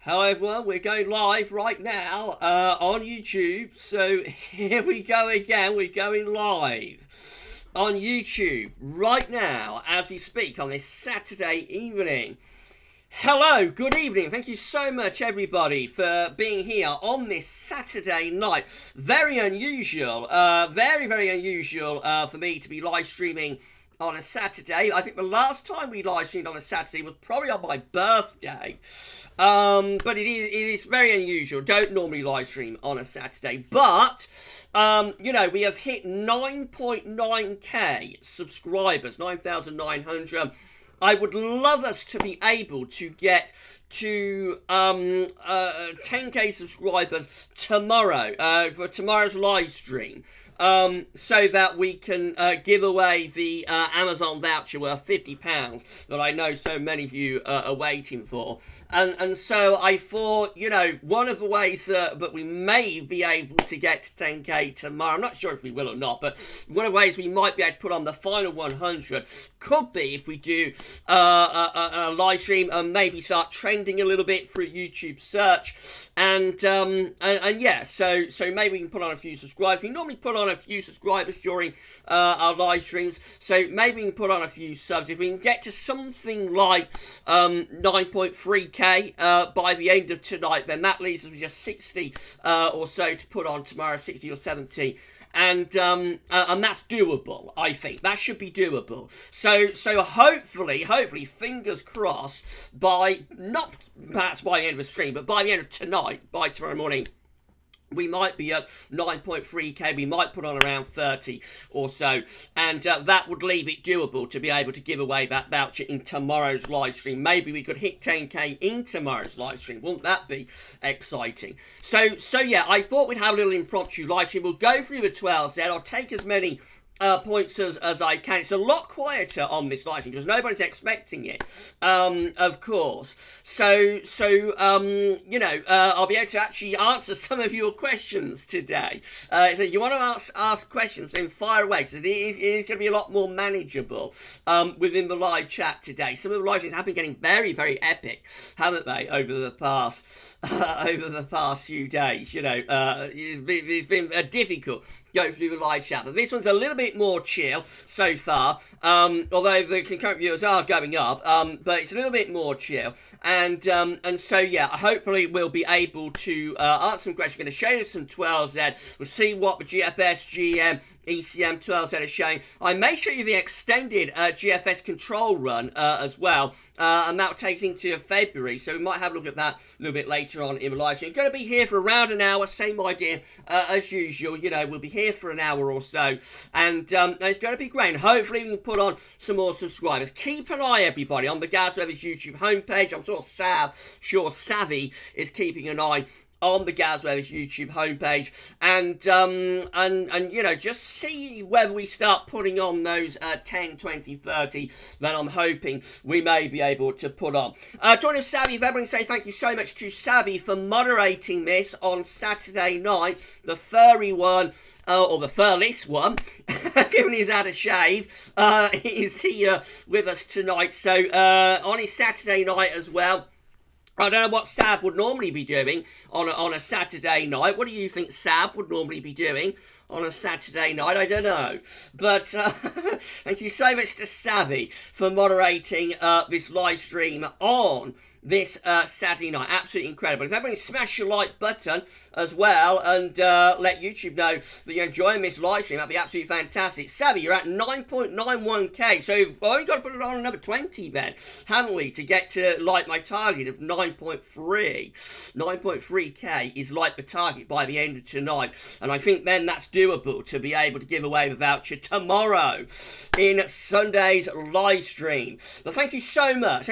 Hello everyone, we're going live right now on YouTube. So here we go again, we're going live on YouTube right now as we speak on this Saturday evening. Hello, good evening. Thank you so much everybody for being here on this Saturday night. Very unusual, very unusual for me to be live streaming on a Saturday. I think the last time we live streamed on a Saturday was probably on my birthday. But it is very unusual. Don't normally live stream on a Saturday. But, you know, we have hit 9.9k subscribers, 9,900. I would love us to be able to get to 10k subscribers tomorrow, for tomorrow's live stream. So that we can give away the Amazon voucher worth £50 that I know so many of you are waiting for. And so I thought, you know, one of the ways that we may be able to get to 10k tomorrow, I'm not sure if we will or not, but one of the ways we might be able to put on the final 100 could be if we do a live stream and maybe start trending a little bit through YouTube search. And yeah, so maybe we can put on a few subscribers. We normally put on a few subscribers during our live streams, so maybe we can put on a few subs. If we can get to something like 9.3k by the end of tonight, then that leaves us with just 60 or so to put on tomorrow, 60 or 70. And that's doable, I think. That should be doable. So hopefully, fingers crossed, by, not perhaps by the end of the stream, but by the end of tonight, by tomorrow morning, we might be at 9.3k, we might put on around 30 or so, and that would leave it doable to be able to give away that voucher in tomorrow's live stream. Maybe we could hit 10k in tomorrow's live stream. Wouldn't that be exciting? So yeah, I thought we'd have a little impromptu live stream. We'll go through the 12Z. I'll take as many points as I can. It's a lot quieter on this live stream because nobody's expecting it, of course. So you know, I'll be able to actually answer some of your questions today. So you want to ask questions, then fire away, because it is going to be a lot more manageable within the live chat today. Some of the live streams have been getting very epic, haven't they, over the past few days. You know, it's been difficult go through the live chat. But this one's a little bit more chill so far, although the concurrent viewers are going up, but it's a little bit more chill. And so yeah, hopefully we'll be able to answer some questions. We're going to show you some 12Z. We'll see what the GFS, GM, ECM 12Z is showing. I may show you the extended GFS control run as well, and that takes into February, so we might have a look at that a little bit later on in the live stream. Going to be here for around an hour, same idea as usual. You know, we'll be here for an hour or so, and it's going to be great. And hopefully we can put on some more subscribers. Keep an eye, everybody, on the GavsWeatherVids YouTube homepage. I'm sure Savvy is keeping an eye on the GavsWeatherVids YouTube homepage, and you know, just see whether we start putting on those 10, 20, 30 that I'm hoping we may be able to put on. Join us, Savvy. Everybody say thank you so much to Savvy for moderating this on Saturday night, the furry one. Or the furless one, given he's had a shave, is here with us tonight. So on his Saturday night as well. I don't know what Sav would normally be doing on a Saturday night. What do you think Sav would normally be doing on a Saturday night? I don't know. But thank you so much to Savvy for moderating this live stream on this Saturday night. Absolutely incredible. If everybody smash your like button as well and let YouTube know that you're enjoying this live stream, that'd be absolutely fantastic. Savvy, you're at 9.91k, so we've only got to put it on another 20 then, haven't we, to get to like my target of 9.3. 9.3k is like the target by the end of tonight, and I think then that's doable to be able to give away the voucher tomorrow in Sunday's live stream. But thank you so much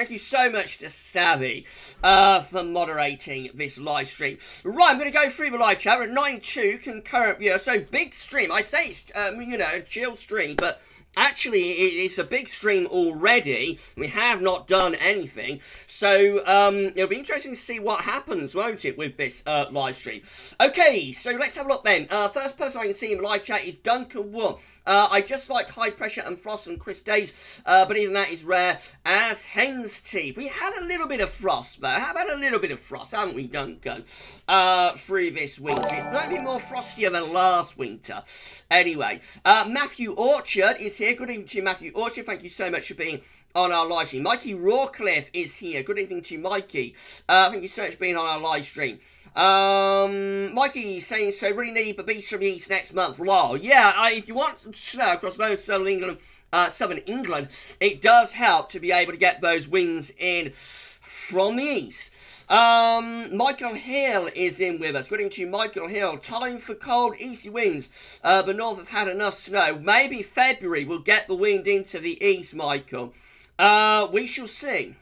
to Savvy for moderating this live stream. Right, I'm going to go through the live chat. We're at 92 concurrent viewers, so big stream. I say it's, you know, a chill stream, but Actually, it's a big stream already. We have not done anything. So, it'll be interesting to see what happens, won't it, with this live stream. Okay, so let's have a look then. First person I can see in the live chat is Duncan Wood. I just like High Pressure and Frost and Chris Days, but even that is rare as hen's teeth. We had a little bit of frost, though. How about a little bit of frost, haven't we, Duncan? Through this winter. It's going to be more frostier than last winter. Anyway, Matthew Orchard is here. Good evening to you, Matthew Orchard. Thank you so much for being on our live stream. Mikey Rawcliffe is here. Good evening to you, Mikey. Thank you so much for being on our live stream. Mikey saying, so really need the beach from the east next month. Wow. Yeah, if you want snow across most southern England, it does help to be able to get those winds in from the east. Michael Hill is in with us. Good evening to you, Michael Hill. Time for cold, easy winds. The north have had enough snow. Maybe February will get the wind into the east, Michael. We shall see.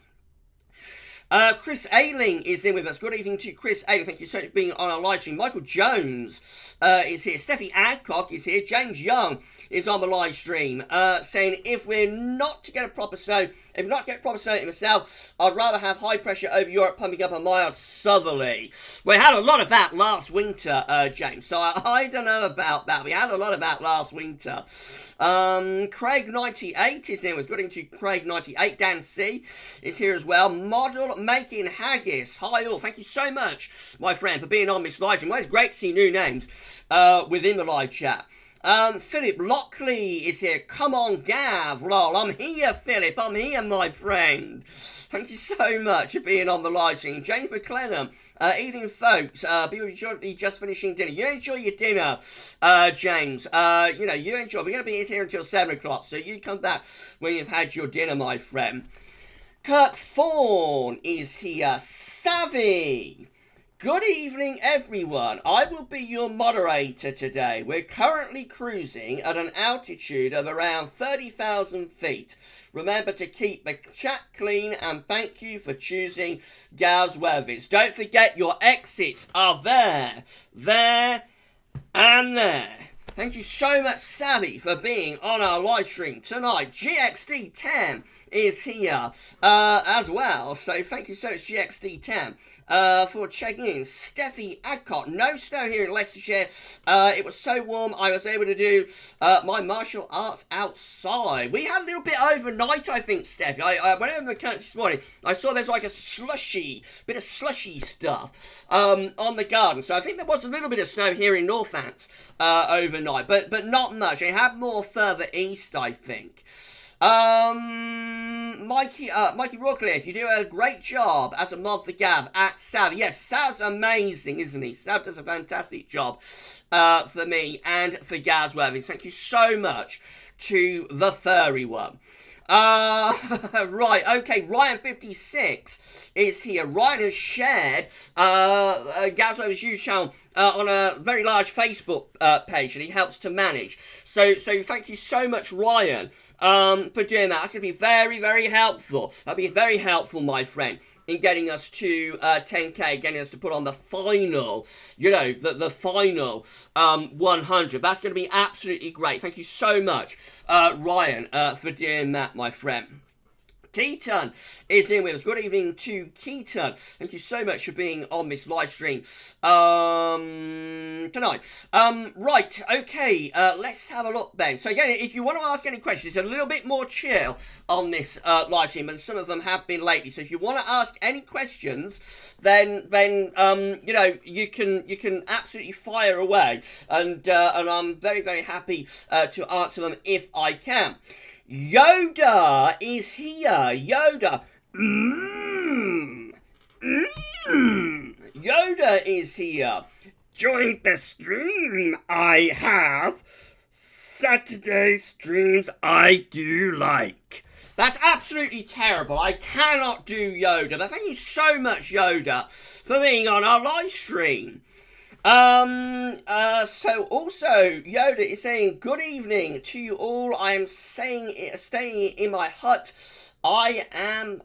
Chris Ayling is in with us. Good evening to Chris Ayling. Thank you so much for being on our live stream. Michael Jones is here. Steffi Adcock is here. James Young is on the live stream, saying if we're not to get a proper snow, if we're not to get proper snow in the south, I'd rather have high pressure over Europe pumping up a mild southerly. We had a lot of that last winter, James, so I don't know about that. We had a lot of that last winter. Craig98 is in with us. Good evening to Craig98. Dan C is here as well. Model Making Haggis. Hi all. Thank you so much, my friend, for being on this live stream. Well, it's great to see new names within the live chat. Philip Lockley is here. Come on, Gav. Lol, I'm here, Philip. I'm here, my friend. Thank you so much for being on the live stream. James McClellan, evening, folks. Be shortly just finishing dinner. You enjoy your dinner, James. You know, you enjoy. We're going to be here until 7 o'clock, so you come back when you've had your dinner, my friend. Kirk Thorne is here. Savvy. Good evening, everyone. I will be your moderator today. We're currently cruising at an altitude of around 30,000 feet. Remember to keep the chat clean and thank you for choosing GavsWeatherVids. Don't forget your exits are there, and there. Thank you so much, Savvy, for being on our live stream tonight. GXD10 is here as well, so thank you so much, GXD10, for checking in. Steffi Adcock, no snow here in Leicestershire. It was so warm, I was able to do my martial arts outside. We had a little bit overnight, I think, Steffi. I went over the couch this morning. I saw there's like bit of slushy stuff on the garden. So I think there was a little bit of snow here in Northants overnight, but not much. It had more further east, I think. Mikey Rawcliffe, you do a great job as a mod for Gav at Sav. Yes, Sav's amazing, isn't he? Sav does a fantastic job for me and for GavsWeatherVids. Thank you so much to the furry one. Right, okay, Ryan56 is here. Ryan has shared GavsWeatherVids YouTube channel on a very large Facebook page that he helps to manage. So thank you so much, Ryan, for doing that. That's going to be very, very helpful. That'll be very helpful, my friend, in getting us to 10k, getting us to put on the final, you know, the final 100. That's going to be absolutely great. Thank you so much, Ryan, for doing that, my friend. Keaton is in with us. Good evening to Keaton. Thank you so much for being on this live stream tonight. Right, okay, let's have a look then. So again, if you want to ask any questions, it's a little bit more chill on this live stream, and some of them have been lately. So if you want to ask any questions, then you know, you can absolutely fire away, and I'm very, very happy to answer them if I can. Yoda is here. Yoda. Yoda is here. Join the stream. I have Saturday streams I do like. That's absolutely terrible. I cannot do Yoda. But thank you so much, Yoda, for being on our live stream. So also Yoda is saying, good evening to you all. I am staying in my hut. I am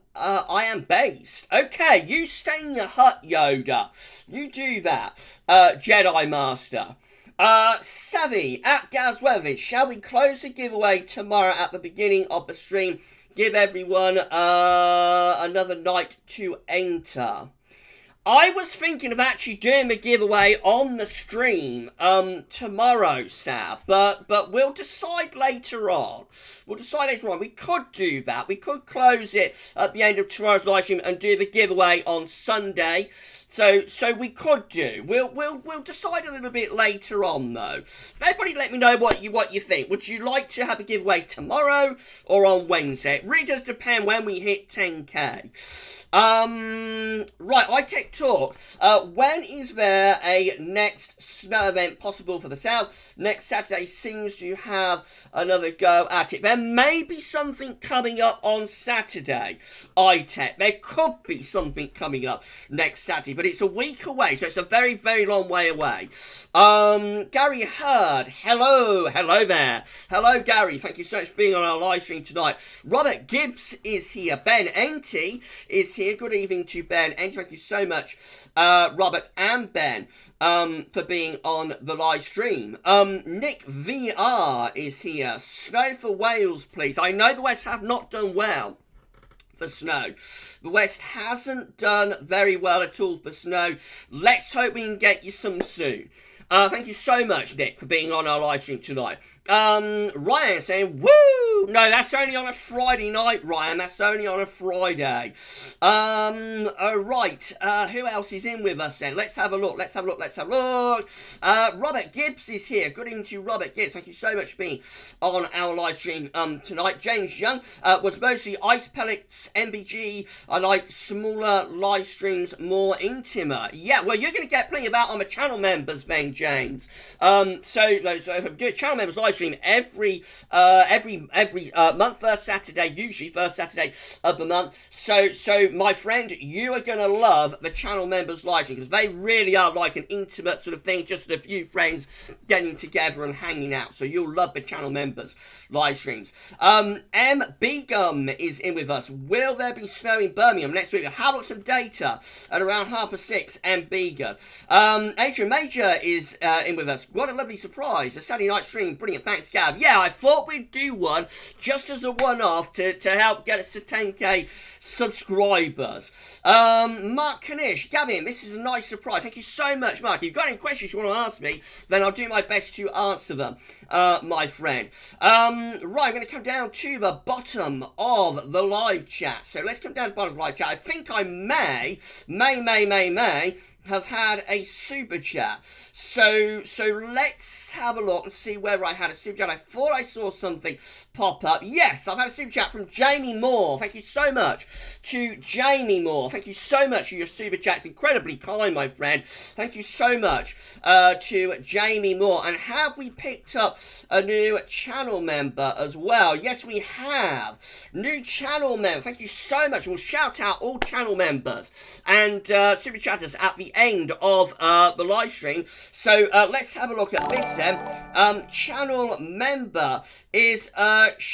based. Okay, you stay in your hut, Yoda. You do that, Jedi Master. Savvy at GavsWeatherVids, shall we close the giveaway tomorrow at the beginning of the stream? Give everyone another night to enter. I was thinking of actually doing the giveaway on the stream tomorrow, Sab, but we'll decide later on. We could do that. We could close it at the end of tomorrow's live stream and do the giveaway on Sunday. So we could do. We'll decide a little bit later on though. Everybody, let me know what you think. Would you like to have a giveaway tomorrow or on Wednesday? It really does depend when we hit 10k. Right, iTech Talk. When is there a next snow event possible for the South? Next Saturday seems to have another go at it. There may be something coming up on Saturday, iTech. There could be something coming up next Saturday, but it's a week away, so it's a very, very long way away. Gary Hurd, hello there. Hello, Gary. Thank you so much for being on our live stream tonight. Robert Gibbs is here. Ben Enty is here. Good evening to Ben Enty. Thank you so much, Robert and Ben, for being on the live stream. Nick VR is here. Snow for Wales, please. I know the West have not done well for snow. The West hasn't done very well at all for snow. Let's hope we can get you some soon. Thank you so much, Nick, for being on our live stream tonight. Ryan saying, woo! No, that's only on a Friday night, Ryan. That's only on a Friday. Right. Who else is in with us then? Let's have a look. Robert Gibbs is here. Good evening to Robert Gibbs. Thank you so much for being on our live stream tonight. James Young was mostly ice pellets, MBG. I like smaller live streams, more intimate. Yeah, well, you're going to get plenty of that on the channel members then, James. So do channel members live stream every month, first Saturday, usually first Saturday of the month. So my friend, you are going to love the channel members live stream because they really are like an intimate sort of thing, just a few friends getting together and hanging out. So you'll love the channel members live streams. M. Begum is in with us. Will there be snow in Birmingham next week? How about some data at around 6:30? M. Begum. Adrian Major is in with us. What a lovely surprise. A Saturday night stream. Brilliant. Thanks, Gav. Yeah, I thought we'd do one just as a one-off to help get us to 10k subscribers. Mark Kanish. Gavin, this is a nice surprise. Thank you so much, Mark. If you've got any questions you want to ask me, then I'll do my best to answer them, my friend. Right, I'm going to come down to the bottom of the live chat. So let's come down to the bottom of the live chat. I think I may have had a super chat. So let's have a look and see where I had a super chat. I thought I saw something pop up. Yes, I've had a super chat from Jamie Moore. Thank you so much to Jamie Moore. Thank you so much for your super chat. It's incredibly kind, my friend. Thank you so much to Jamie Moore. And have we picked up a new channel member as well? Yes, we have. New channel member. Thank you so much. We'll shout out all channel members and super chatters at the end of the live stream. So let's have a look at this then. Channel member is Sukhoi,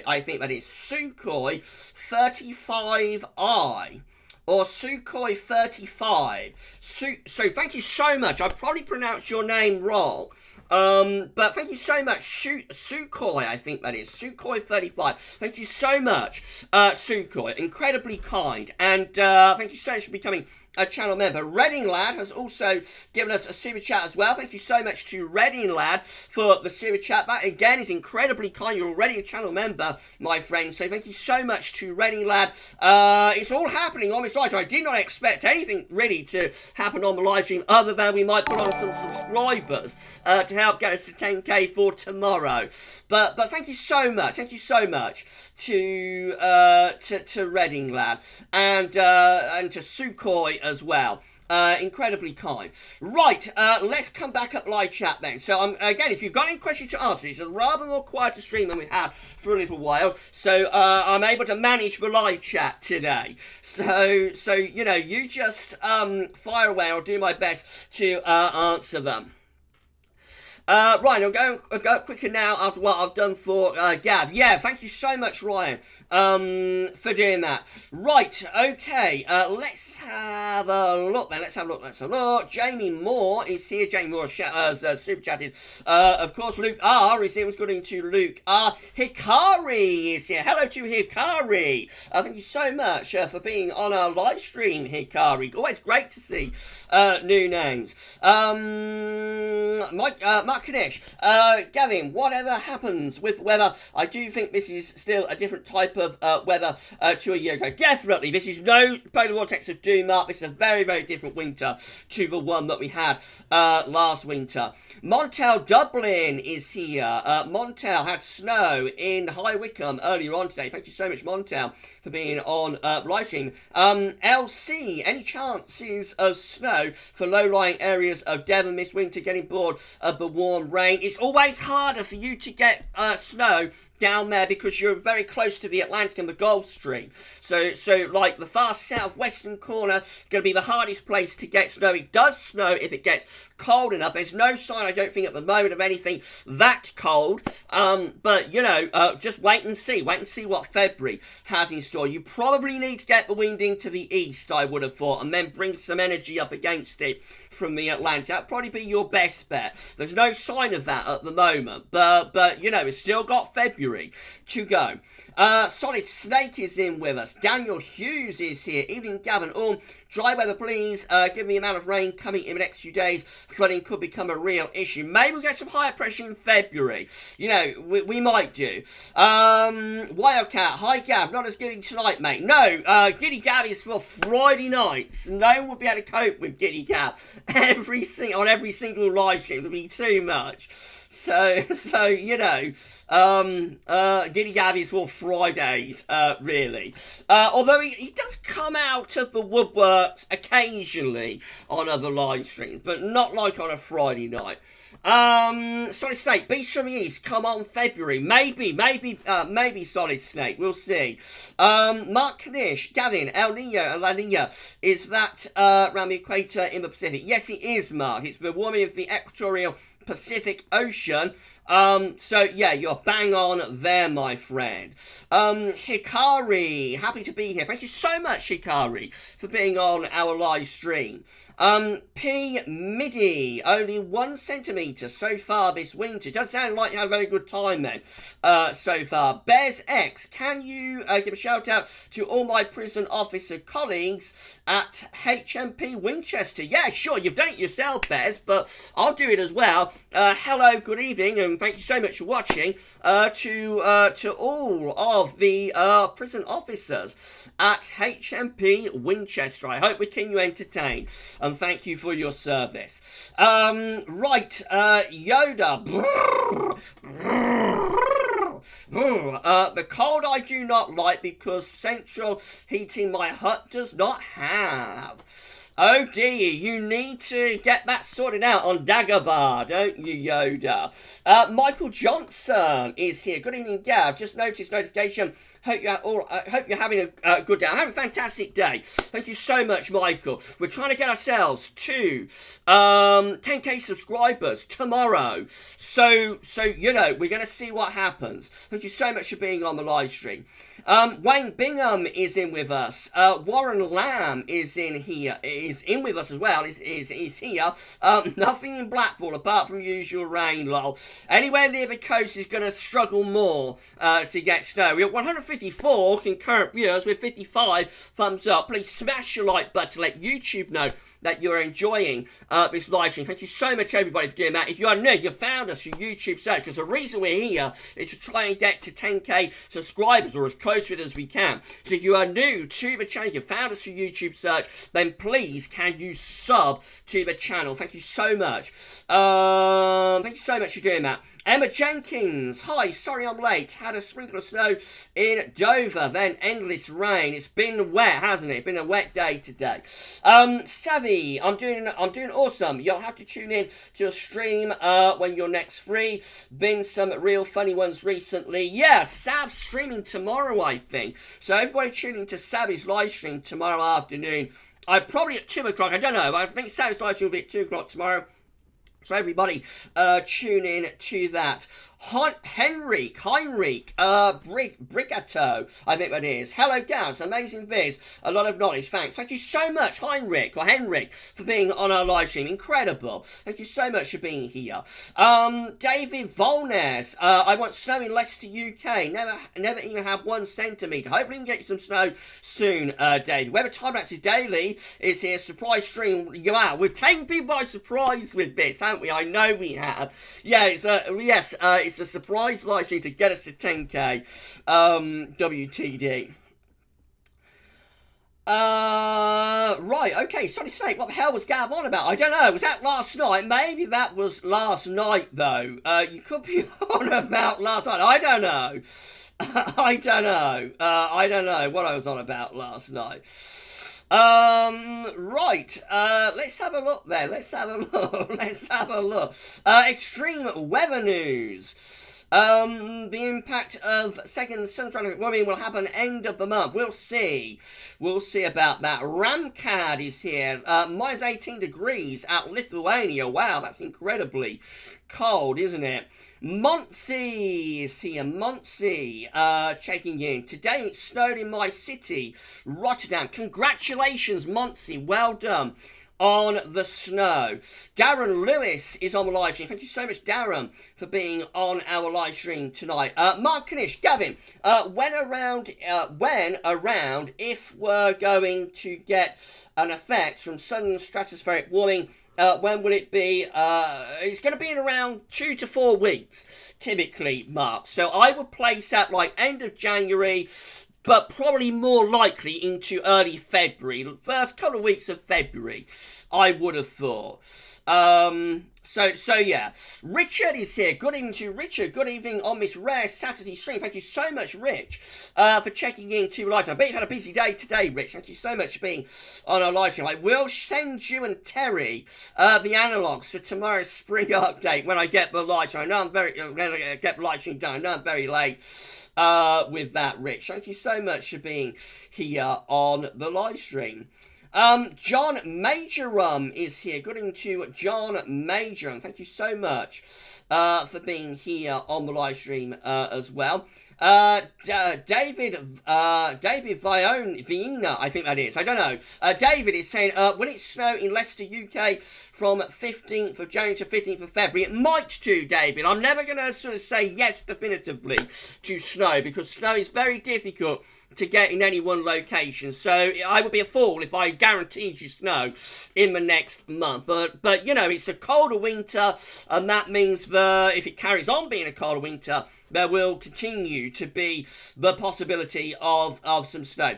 I think that is Sukhoi 35i. Or Sukhoi 35. So thank you so much. I probably pronounced your name wrong. But thank you so much, Sukhoi, I think that is, Sukhoi 35. Thank you so much, Sukhoi, incredibly kind, and thank you so much for becoming a channel member. Reading Lad has also given us a super chat as well. Thank you so much to Reading Lad for the super chat. That again is incredibly kind. You're already a channel member, my friend. So thank you so much to Reading Lad. It's all happening on this live stream. I did not expect anything really to happen on the live stream other than we might put on some subscribers to help get us to 10k for tomorrow. But thank you so much. Thank you so much to Reading Lad and to Sukhoi as well. Incredibly kind. Right, let's come back up live chat then. So again, if you've got any questions to ask, it's a rather more quieter stream than we had for a little while. So I'm able to manage the live chat today. So you know, you just fire away. I'll do my best to answer them. Ryan, I'll go quicker now after what I've done for Gav. Yeah, thank you so much, Ryan, for doing that. Right, okay, let's have a look then. Let's have a look. Jamie Moore is here. Jamie Moore has super chatted. Of course, Luke R is here. Was going to Luke R. Hikari is here. Hello to Hikari. Thank you so much for being on our live stream, Hikari. Always great to see new names. Mark Kadesh, Gavin, whatever happens with weather, I do think this is still a different type of weather to a year ago. Definitely, this is no polar vortex of doom, Mark. This is a very, very different winter to the one that we had last winter. Montel Dublin is here. Montel had snow in High Wycombe earlier on today. Thank you so much, Montel, for being on live stream. LC, any chances of snow for low-lying areas of Devon this winter? Getting bored of the warm rain. It's always harder for you to get snow down there because you're very close to the Atlantic and the Gulf Stream. So like the far southwestern corner, going to be the hardest place to get snow. It does snow if it gets cold enough. There's no sign, I don't think, at the moment of anything that cold. But, you know, just wait and see. Wait and see what February has in store. You probably need to get the wind into the east, I would have thought, and then bring some energy up against it from the Atlantic. That'd probably be your best bet. There's no sign of that at the moment, but you know, it's still got February to go. Solid Snake is in with us. Daniel Hughes is here. Evening, Gavin. Dry weather, please. Given the amount of rain coming in the next few days, flooding could become a real issue. Maybe we'll get some higher pressure in February. You know, we might do. Wildcat, hi Gav, not as giddy tonight, mate. No, Giddy Gav is for Friday nights. No one will be able to cope with Giddy Gav on every single live stream. It'll be too much. So you know, Giddy Gav is for Fridays, really. Although he does come out of the woodworks occasionally on other live streams, but not like on a Friday night. Solid Snake, Beast from the East, come on February. Maybe Solid Snake, we'll see. Mark Knish, Gavin, El Nino and La Nina, is that around the equator in the Pacific? Yes, it is, Mark. It's the warming of the equatorial Pacific Ocean. So yeah, you're bang on there, my friend. Hikari, happy to be here. Thank you so much, Hikari, for being on our live stream. P. Midi, only 1 centimetre so far this winter. Does sound like you had a very good time then, so far. Bears X, can you give a shout out to all my prison officer colleagues at HMP Winchester? Yeah, sure, you've done it yourself, Bears, but I'll do it as well. Hello, good evening, and thank you so much for watching to all of the prison officers at HMP Winchester. I hope we keep you entertained, and thank you for your service. Right, Yoda. The cold I do not like because central heating my hut does not have. Oh dear, you need to get that sorted out on Dagobah, don't you, Yoda? Michael Johnson is here. Good evening, Gav. Just noticed notification. Hope you're having a good day. I'm having a fantastic day. Thank you so much, Michael. We're trying to get ourselves to 10k subscribers tomorrow. So you know, we're going to see what happens. Thank you so much for being on the live stream. Wayne Bingham is in with us. Warren Lamb is in here. Is in with us as well. Is here. Nothing in Blackpool apart from usual rain. Lol. Anywhere near the coast is going to struggle more to get snow. We're at 154 concurrent viewers with 55 thumbs up. Please smash your like button to let YouTube know that you're enjoying this live stream. Thank you so much, everybody, for doing that. If you are new, you found us through YouTube search, because the reason we're here is to try and get to 10k subscribers, or as close to it as we can. So if you are new to the channel, you found us through YouTube search, then please can you sub to the channel. Thank you so much. Thank you so much for doing that. Emma Jenkins, hi, sorry I'm late. Had a sprinkle of snow in Dover, then endless rain. It's been wet, hasn't it? It's been a wet day today. Savvy, I'm doing awesome. You'll have to tune in to a stream when you're next free. Been some real funny ones recently. Yeah, Sav's streaming tomorrow, I think. So everybody tune in to Savvy's live stream tomorrow afternoon. Probably at 2 o'clock, I don't know. I think Savvy's live stream will be at 2 o'clock tomorrow. So everybody, tune in to that. Heinrich, Brigato, I think that is. Hello, Gavs, amazing viz, a lot of knowledge, thanks. Thank you so much, Heinrich, for being on our live stream, incredible. Thank you so much for being here. David Volnes, I want snow in Leicester, UK, never even had 1 centimetre. Hopefully we can get you some snow soon, David. Weather Time Lapses Daily is here, surprise stream, wow, we've taken people by surprise with this, haven't we? I know we have. Yeah, it's a surprise live stream to get us to 10k. WTD. Right, okay, Sonny Snake, what the hell was Gav on about? I don't know, was that last night? Maybe that was last night, though. You could be on about last night, I don't know. I don't know what I was on about last night. Right, let's have a look then, let's have a look. Extreme weather news. The impact of second sun-traffic warming will happen end of the month. We'll see about that. Ramcad is here. Minus 18 degrees at Lithuania. Wow, that's incredibly cold, isn't it? Montsy is here. Montsy, checking in. Today it snowed in my city, Rotterdam. Congratulations, Montsy. Well done on the snow. Darren Lewis is on the live stream. Thank you so much, Darren, for being on our live stream tonight. Mark Knish, Gavin, when around if we're going to get an effect from sudden stratospheric warming, when will it be? It's going to be in around 2 to 4 weeks, typically, Mark. So I would place that like end of January, but probably more likely into early February. First couple of weeks of February, I would have thought. So yeah. Richard is here. Good evening to Richard. Good evening on this rare Saturday stream. Thank you so much, Rich, for checking in to live stream. I bet you've had a busy day today, Rich. Thank you so much for being on our live stream. I will send you and Terry the analogues for tomorrow's spring update when I get the live stream. I know I'm going to get the live stream done. I know I'm very late with that, Rich. Thank you so much for being here on the live stream. John Majorum is here. Good evening to John Majorum. Thank you so much for being here on the live stream as well. David Viena, I think that is. I don't know. David is saying, will it snow in Leicester, UK from 15th of January to 15th of February? It might do, David. I'm never going to sort of say yes definitively to snow because snow is very difficult to get in any one location, so I would be a fool if I guaranteed you snow in the next month. But you know, it's a colder winter, and that means that if it carries on being a colder winter, there will continue to be the possibility of some snow.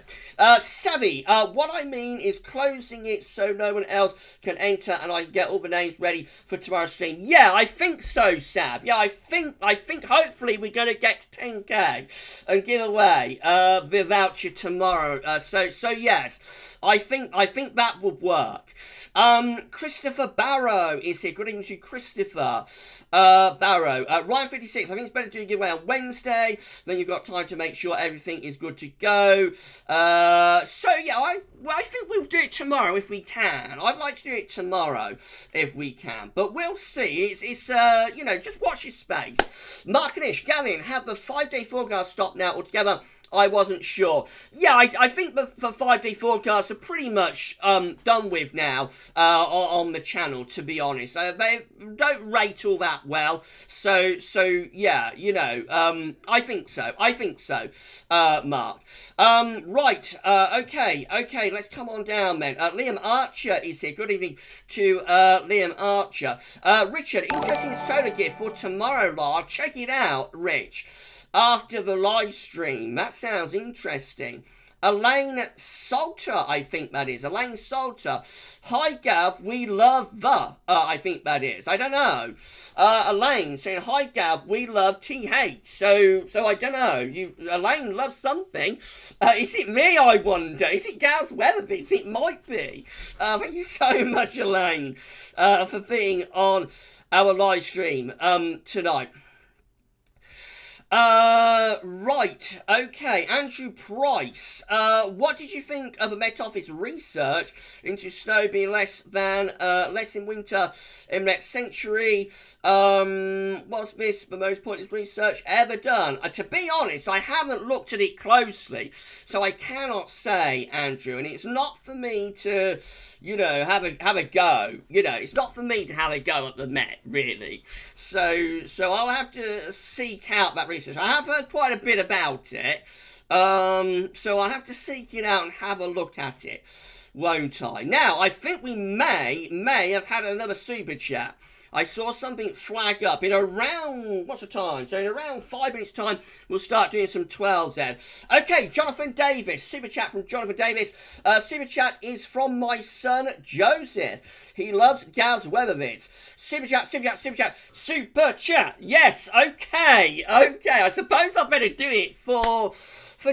Savvy, what I mean is closing it so no one else can enter and I can get all the names ready for tomorrow's stream. Yeah, I think so, Sav. Yeah, I think hopefully we're going to get to 10k and give away the voucher tomorrow. So yes, I think that would work. Christopher Barrow is here. Good evening to Christopher Barrow. Ryan 56, I think it's better to do a giveaway on Wednesday, then you've got time to make sure everything is good to go. So yeah, I think we'll do it tomorrow if we can. I'd like to do it tomorrow if we can, but we'll see. It's you know, just watch your space. Mark and Ish, Gavin, have the 5-day forecast stopped now altogether? I wasn't sure. Yeah, I think the 5-day forecasts are pretty much done with now on the channel, to be honest. They don't rate all that well. So yeah, you know, I think so, Mark. Right, okay, let's come on down then. Liam Archer is here. Good evening to Liam Archer. Richard, interesting solar gift for tomorrow, Lard. Check it out, Rich, after the live stream. That sounds interesting. Elaine Salter, I think that is. Elaine Salter. Hi, Gav, we love the... I think that is. I don't know. Elaine saying, hi, Gav, we love TH. So I don't know. Elaine loves something. Is it me, I wonder? Is it GavsWeatherVids? It might be. Thank you so much, Elaine, for being on our live stream tonight. Right, okay, Andrew Price, what did you think of the Met Office research into snow being less in winter in next century? Was this the most pointless research ever done? To be honest, I haven't looked at it closely, so I cannot say, Andrew, and it's not for me to, you know, have a go. You know, it's not for me to have a go at the Met, really. So I'll have to seek out that research. I have heard quite a bit about it, so I'll have to seek it out and have a look at it, won't I? Now, I think we may have had another super chat. I saw something flag up in around, what's the time? So in around 5 minutes time, we'll start doing some 12s then. Okay, Jonathan Davis, super chat from Jonathan Davis. Super chat is from my son, Joseph. He loves GavsWeatherVids. Super chat, super chat, super chat, super chat. Yes, okay. I suppose I better do it for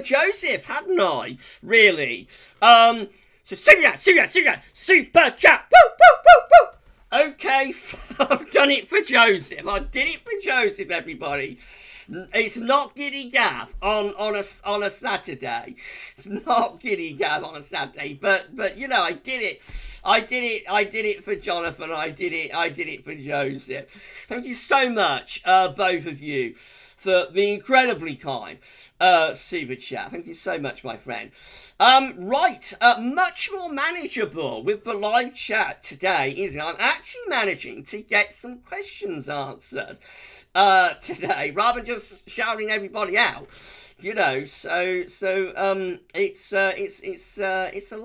Joseph, hadn't I? Really? So super chat, super chat, super chat, super chat. Woo, woo, woo, woo. Okay, I've done it for Joseph. I did it for Joseph, everybody. It's not Giddy Gav on a Saturday. It's not Giddy Gav on a Saturday. But you know, I did it for Jonathan. I did it for Joseph. Thank you so much, both of you, for the incredibly kind super chat. Thank you so much, my friend. Right, much more manageable with the live chat today, isn't it? I'm actually managing to get some questions answered today, rather than just shouting everybody out. You know, so it's a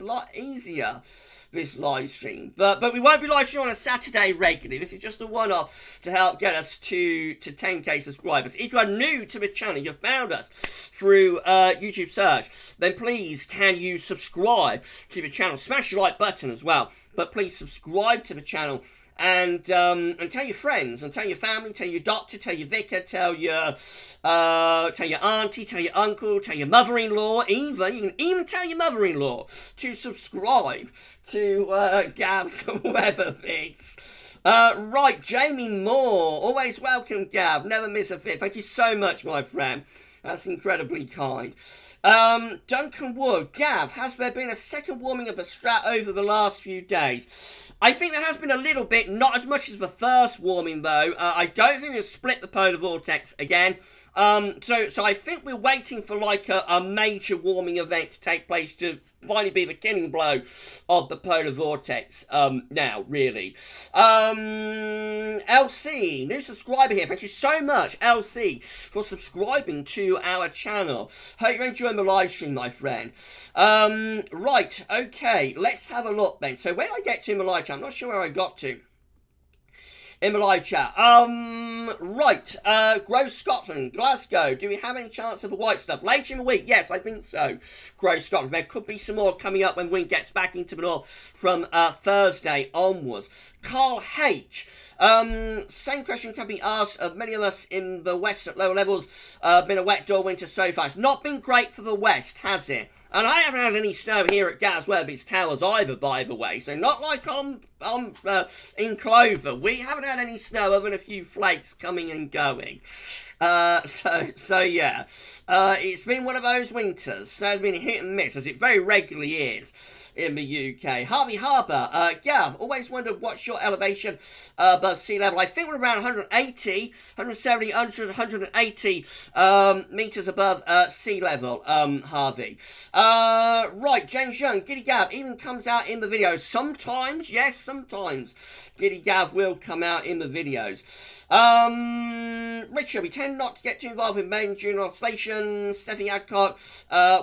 lot easier, this live stream, but we won't be live streaming on a Saturday regularly. This is just a one-off to help get us to 10k subscribers. If you are new to the channel, you've found us through YouTube search, then please can you subscribe to the channel, smash the like button as well, but please subscribe to the channel. And tell your friends, and tell your family, tell your doctor, tell your vicar, tell your auntie, tell your uncle, tell your mother-in-law, you can even tell your mother-in-law to subscribe to GavsWeatherVids. Right, Jamie Moore, always welcome, Gav, never miss a vid. Thank you so much, my friend. That's incredibly kind. Duncan Wood, Gav, has there been a second warming of the Strat over the last few days? I think there has been a little bit, not as much as the first warming though. I don't think we've split the polar vortex again. So I think we're waiting for like a major warming event to take place to finally be the killing blow of the polar vortex now, really. LC, new subscriber here. Thank you so much, LC, for subscribing to our channel. Hope you're enjoying the live stream, my friend. Right, okay, let's have a look then. So when I get to my live chat, I'm not sure where I got to in the live chat. Right, Grow Scotland, Glasgow, do we have any chance of the white stuff? Later in the week, yes, I think so. Grow Scotland, there could be some more coming up when wind gets back into the north from Thursday onwards. Carl H, same question can be asked of many of us in the west at lower levels. Been a wet dull winter so far. It's not been great for the west, has it? And I haven't had any snow here at GavsWeatherVids Towers either, by the way. So not like I'm in Clover. We haven't had any snow other than a few flakes coming and going. So yeah. It's been one of those winters. Snow's been hit and miss, as it very regularly is in the UK. Harvey Harbour, Gav, always wondered what's your elevation above sea level. I think we're around 180, 170, 100, 180 metres above sea level, Harvey. Right, James Young, Giddy Gav even comes out in the videos. Sometimes, yes, sometimes Giddy Gav will come out in the videos. Richard, we tend not to get too involved in main June observation. Stephanie Adcock,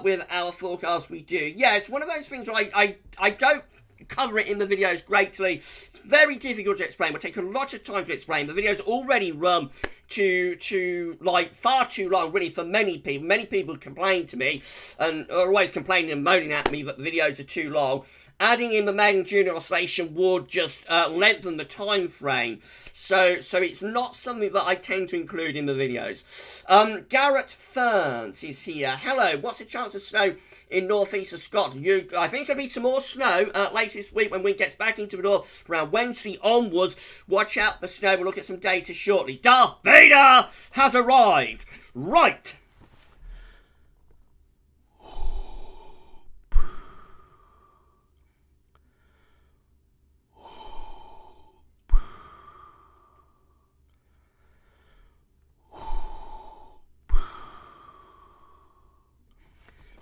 with our forecast, we do. Yeah, it's one of those things where I don't cover it in the videos greatly. It's very difficult to explain. It will take a lot of time to explain. The videos already run to like far too long, really, for many people. Many people complain to me and are always complaining and moaning at me that the videos are too long. Adding in the main June oscillation would just lengthen the time frame. So it's not something that I tend to include in the videos. Garrett Ferns is here. Hello, what's the chance of snow in northeast of Scotland? I think there'll be some more snow later this week when wind gets back into the north around Wednesday onwards. Watch out for snow. We'll look at some data shortly. Darth Vader! Vader has arrived. Right.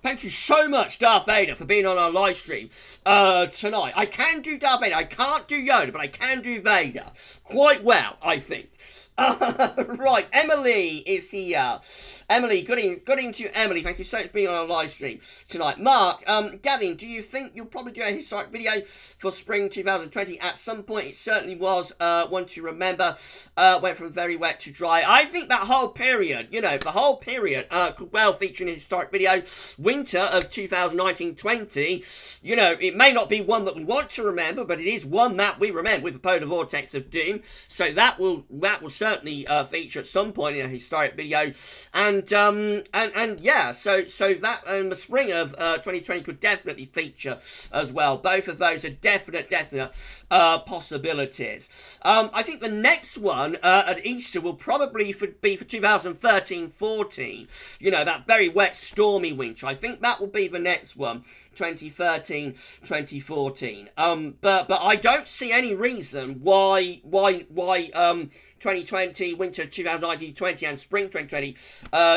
Thank you so much, Darth Vader, for being on our live stream tonight. I can do Darth Vader. I can't do Yoda, but I can do Vader quite well, I think. Right, Emily is here. Emily, good evening to Emily. Thank you so much for being on our live stream tonight. Mark, Gavin, do you think you'll probably do a historic video for spring 2020? At some point, it certainly was one to remember. Went from very wet to dry. I think that whole period, you know, the whole period could well feature an historic video. Winter of 2019-20, you know, it may not be one that we want to remember, but it is one that we remember with the polar vortex of doom. So that will certainly feature at some point in a historic video, and yeah, so that the spring of 2020 could definitely feature as well. Both of those are definite possibilities. I think the next one at Easter will probably be for 2013-14. You know, that very wet, stormy winter. I think that will be the next one. 2013-2014. But I don't see any reason why 2020, winter 2019-20 and spring 2020,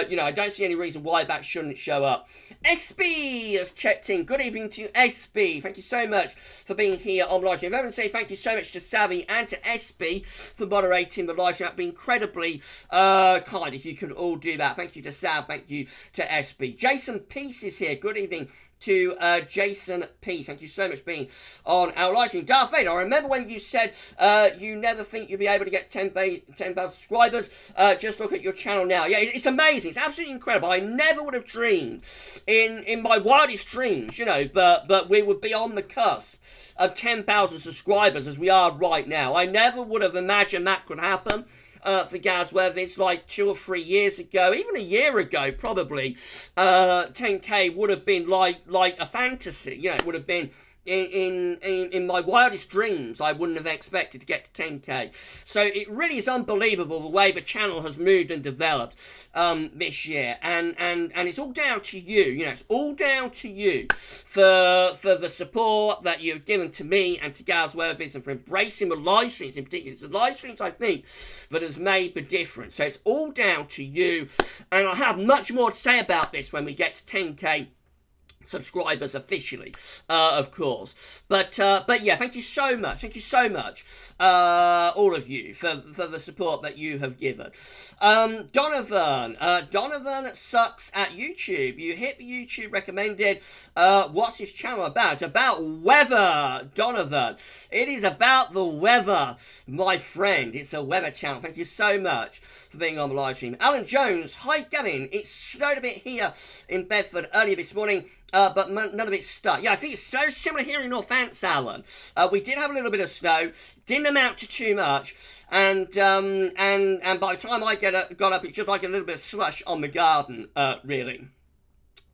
you know, I don't see any reason why that shouldn't show up. SB has checked in. Good evening to SB. Thank you so much for being here on live stream. Everyone say thank you so much to Savvy and to SB for moderating the live stream. That'd be incredibly kind if you could all do that. Thank you to Sav. Thank you to SB. Jason Peace is here. Good evening to Jason Peace. Thank you so much for being on our live stream. Darth Vader, I remember when you said you never think you'll be able to get 10,000 subscribers. Just look at your channel now. Yeah, it's amazing. It's absolutely incredible. I never would have dreamed in my wildest dreams, you know, but we would be on the cusp of 10,000 subscribers as we are right now. I never would have imagined that could happen. For GavsWeatherVids, like 2 or 3 years ago, even a year ago, probably, 10k would have been like a fantasy. You know, it would have been in my wildest dreams. I wouldn't have expected to get to 10k. So it really is unbelievable the way the channel has moved and developed this year, and it's all down to you. You know, it's all down to you for the support that you've given to me and to GavsWeatherVids, and for embracing the live streams in particular. It's the live streams, I think, that has made the difference. So it's all down to you, and I have much more to say about this when we get to 10k subscribers officially, of course, but yeah, thank you so much, all of you for the support that you have given. Donovan sucks at YouTube. You hit the YouTube recommended. What's his channel about? It's about weather, Donovan. It is about the weather, my friend. It's a weather channel. Thank you so much for being on the live stream. Alan Jones, hi Gavin. It snowed a bit here in Bedford earlier this morning. But none of it stuck. Yeah, I think it's so similar here in Northants, Alan. We did have a little bit of snow, didn't amount to too much, and by the time I got up, it's just like a little bit of slush on the garden, really.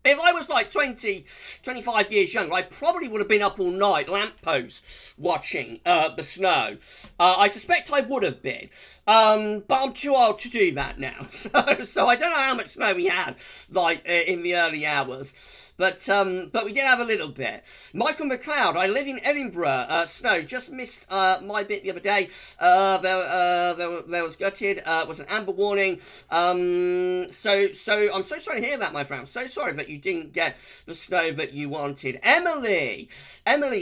If I was like 20, 25 years younger, I probably would have been up all night, lampposts, watching the snow. I suspect I would have been. But I'm too old to do that now. So I don't know how much snow we had, like, in the early hours. But we did have a little bit. Michael McLeod, I live in Edinburgh. Snow, just missed my bit the other day. There was gutted. Was an amber warning. So I'm so sorry to hear that, my friend. I'm so sorry that you didn't get the snow that you wanted. Emily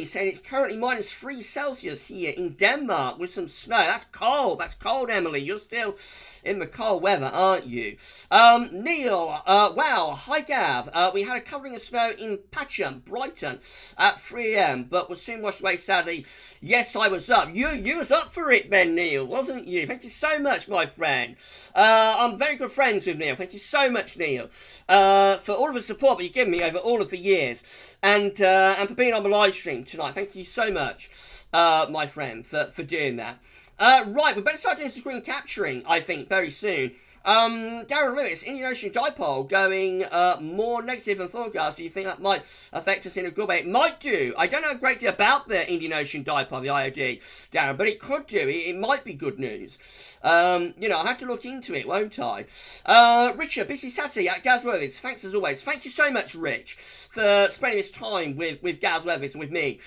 said it's currently -3 Celsius here in Denmark with some snow. That's cold. That's cold, Emily. You're still in the cold weather, aren't you? Neil, wow, hi Gav. We had a covering of snow in Patcham, Brighton at 3 a.m, but was soon washed away, sadly. Yes, I was up. You was up for it then, Neil, wasn't you? Thank you so much, my friend. I'm very good friends with Neil. Thank you so much, Neil, for all of the support that you've given me over all of the years, and for being on the live stream tonight. Thank you so much, my friend, for doing that. Right, we better start doing some screen capturing, I think, very soon. Darren Lewis, Indian Ocean dipole going more negative than forecast. Do you think that might affect us in a good way? It might do. I don't know a great deal about the Indian Ocean dipole, the IOD, Darren, but it could do. It might be good news. I'll have to look into it, won't I? Richard, busy Saturday at GavsWeatherVids. Thanks as always. Thank you so much, Rich, for spending this time with GavsWeatherVids and with me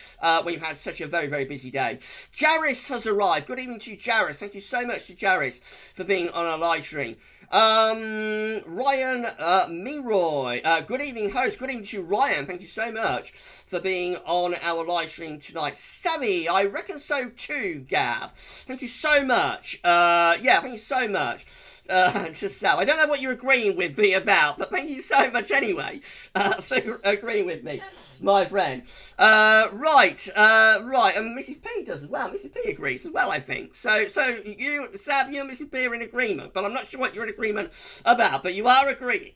when you've had such a very, very busy day. Jaris has arrived. Good evening to Jaris. Thank you so much to Jaris for being on our live stream. Ryan Meroy, good evening, host. Good evening to Ryan. Thank you so much for being on our live stream tonight. Savvy, I reckon so too, Gav. Thank you so much. Thank you so much. Just so I don't know what you're agreeing with me about, but thank you so much anyway for agreeing with me, my friend. Right, and Mrs. P does as well. Mrs. P agrees as well, I think. So you, Sav, you and Mrs. P are in agreement, but I'm not sure what you're in agreement about, but you are agreeing.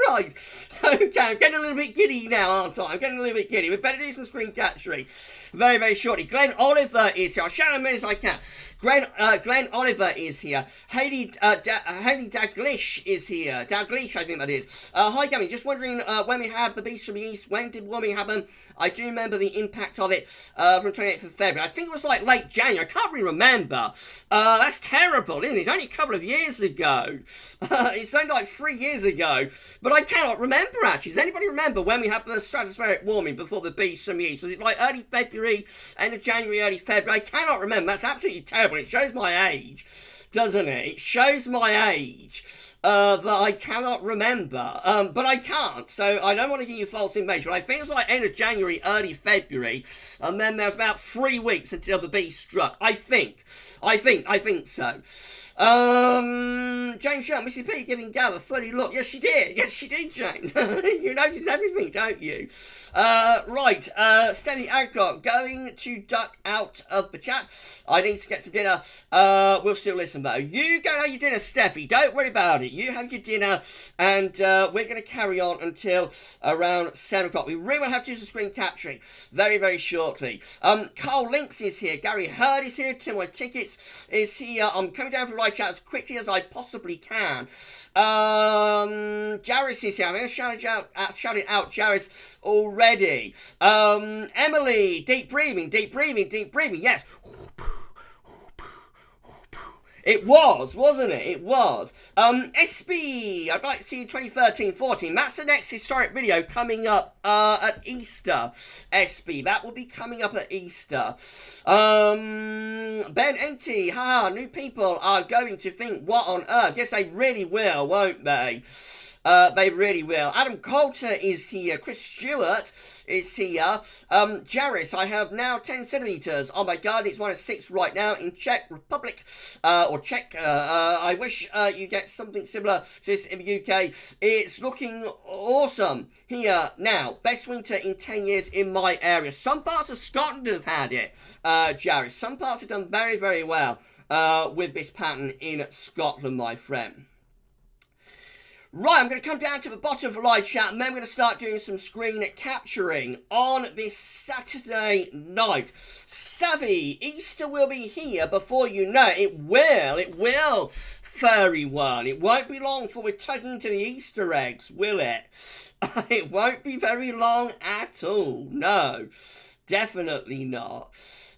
Right, okay, I'm getting a little bit giddy now, aren't I? I'm getting a little bit giddy. We better do some screen capturing very, very shortly. Glenn Oliver is here. I'll shout him as I can. Glenn Oliver is here. Haley Daglish is here. Daglish, I think that is. Hi, Gavin. Just wondering when we had the Beast from the East, when did warming happen? I do remember the impact of it from 28th of February. I think it was like late January. I can't really remember. That's terrible, isn't it? It's only a couple of years ago. It's only like 3 years ago. But I cannot remember, actually. Does anybody remember when we had the stratospheric warming before the Beast from the East? Was it like early February, end of January, early February? I cannot remember. That's absolutely terrible. It shows my age, doesn't it? It shows my age that I cannot remember. But I can't, so I don't want to give you false information. But I think it was like end of January, early February, and then there's about 3 weeks until the Beast struck. I think so. James Young, Mrs. P giving Gav a funny look. Yes, she did, James. You notice everything, don't you? Right, Stanley Adcock, going to duck out of the chat. I need to get some dinner. We'll still listen, though. You go have your dinner, Steffi. Don't worry about it. You have your dinner, and we're going to carry on until around 7 o'clock. We really will have to do some screen capturing very, very shortly. Carl Links is here. Gary Hurd is here. Tim White Tickets is here. I'm coming down for live chat as quickly as I possibly can. Jaris is here. I'm going to shout it out, Jaris, already. Emily, deep breathing. Yes. It was, wasn't it? It was. SB, I'd like to see you 2013-14. That's the next historic video coming up at Easter. SB, that will be coming up at Easter. Ben Enty, new people are going to think, what on earth? Yes, they really will, won't they? They really will. Adam Coulter is here. Chris Stewart is here. Jaris, I have now 10 centimetres. Oh my god, it's -6 right now in Czech Republic. Or Czech. I wish you get something similar to this in the UK. It's looking awesome here now. Best winter in 10 years in my area. Some parts of Scotland have had it, Jaris. Some parts have done very, very well with this pattern in Scotland, my friend. Right, I'm going to come down to the bottom of the live chat, and then we're going to start doing some screen capturing on this Saturday night. Savvy, Easter will be here before you know it. It will, furry one. It won't be long before we're tugging into the Easter eggs, will it? It won't be very long at all. No, definitely not.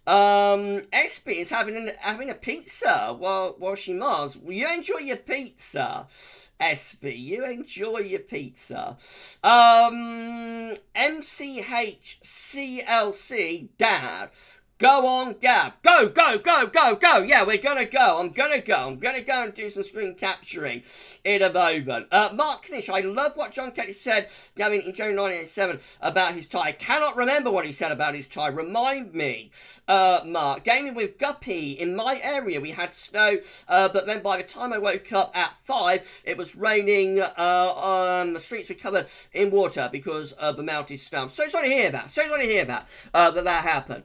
SB is having a pizza while she mods. Will you enjoy your pizza? SB, you enjoy your pizza. MCHCLC Dad. Go on, Gab. Go. Yeah, we're gonna go. I'm gonna go and do some screen capturing in a moment. Mark Knish, I love what John Kelly said, Gavin, in January 1987 about his tie. I cannot remember what he said about his tie. Remind me, Mark. Gaming with Guppy. In my area, we had snow, but then by the time I woke up at 5, it was raining. The streets were covered in water because of the mountain storm. So sorry to hear that. That happened.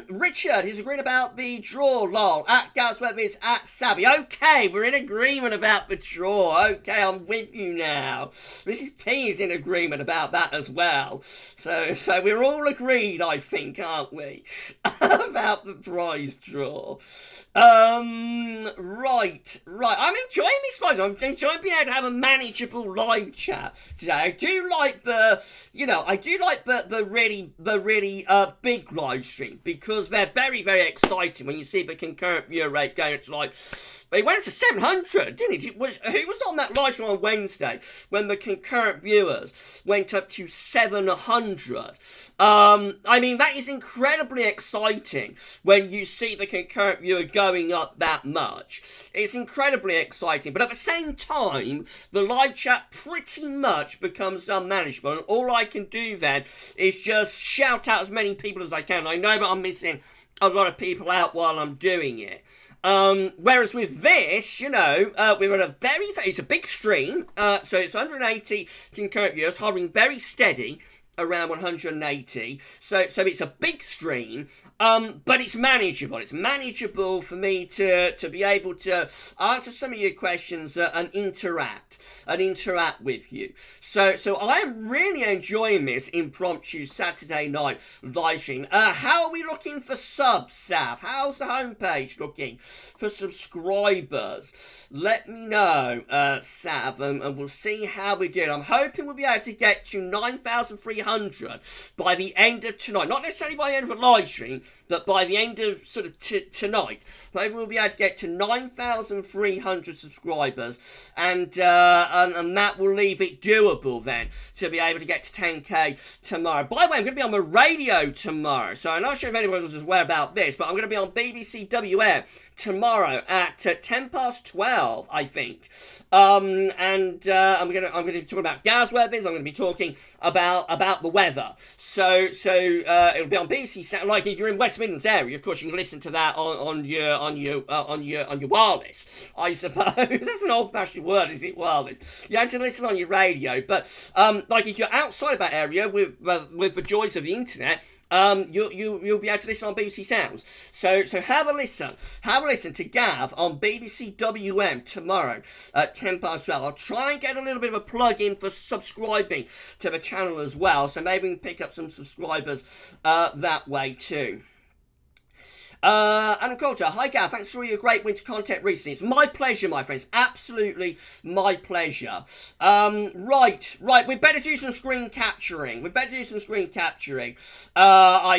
Richard, he's agreed about the draw, lol, at GavsWeatherVids, at Savvy. Okay, we're in agreement about the draw. Okay, I'm with you now. Mrs. P is in agreement about that as well. So we're all agreed, I think, aren't we? about the prize draw. Right. I'm enjoying this live. I'm enjoying being able to have a manageable live chat today. I do like the really big live stream because they're very, very exciting when you see the concurrent viewer rate going to like. It went to 700, didn't it? Who was on that live stream on Wednesday when the concurrent viewers went up to 700? I mean, that is incredibly exciting when you see the concurrent viewer going up that much. It's incredibly exciting, but at the same time, the live chat pretty much becomes unmanageable, and all I can do then is just shout out as many people as I can. I know that I'm missing a lot of people out while I'm doing it. Whereas with this, we're on it's a big stream, so it's 180 concurrent viewers hovering very steady around 180, so it's a big stream, but it's manageable. It's manageable for me to be able to answer some of your questions and interact with you. So I am really enjoying this impromptu Saturday night live stream. How are we looking for subs, Sav? How's the homepage looking for subscribers? Let me know, Sav, and we'll see how we do. I'm hoping we'll be able to get to 9,300 by the end of tonight. Not necessarily by the end of the live stream, but by the end of sort of tonight. Maybe we'll be able to get to 9,300 subscribers, and that will leave it doable then to be able to get to 10k tomorrow. By the way, I'm going to be on the radio tomorrow, so I'm not sure if anyone was aware about this, but I'm going to be on BBC WM tomorrow at 12, I think. I'm going to be talking about GavsWeatherVids. I'm going to be talking about the weather. So it'll be on BBC Sound. Like if you're in West Midlands area, of course you can listen to that on your wireless, I suppose. That's an old-fashioned word, is it? Wireless. You have to listen on your radio, but like if you're outside of that area with the joys of the internet, you'll be able to listen on BBC Sounds. So have a listen to Gav on BBC WM tomorrow at 12. I'll try and get a little bit of a plug in for subscribing to the channel as well, so maybe we can pick up some subscribers that way too. Adam Coulter, hi Gav, thanks for all your great winter content recently. It's my pleasure, my friends, absolutely my pleasure. Right, we better do some screen capturing. I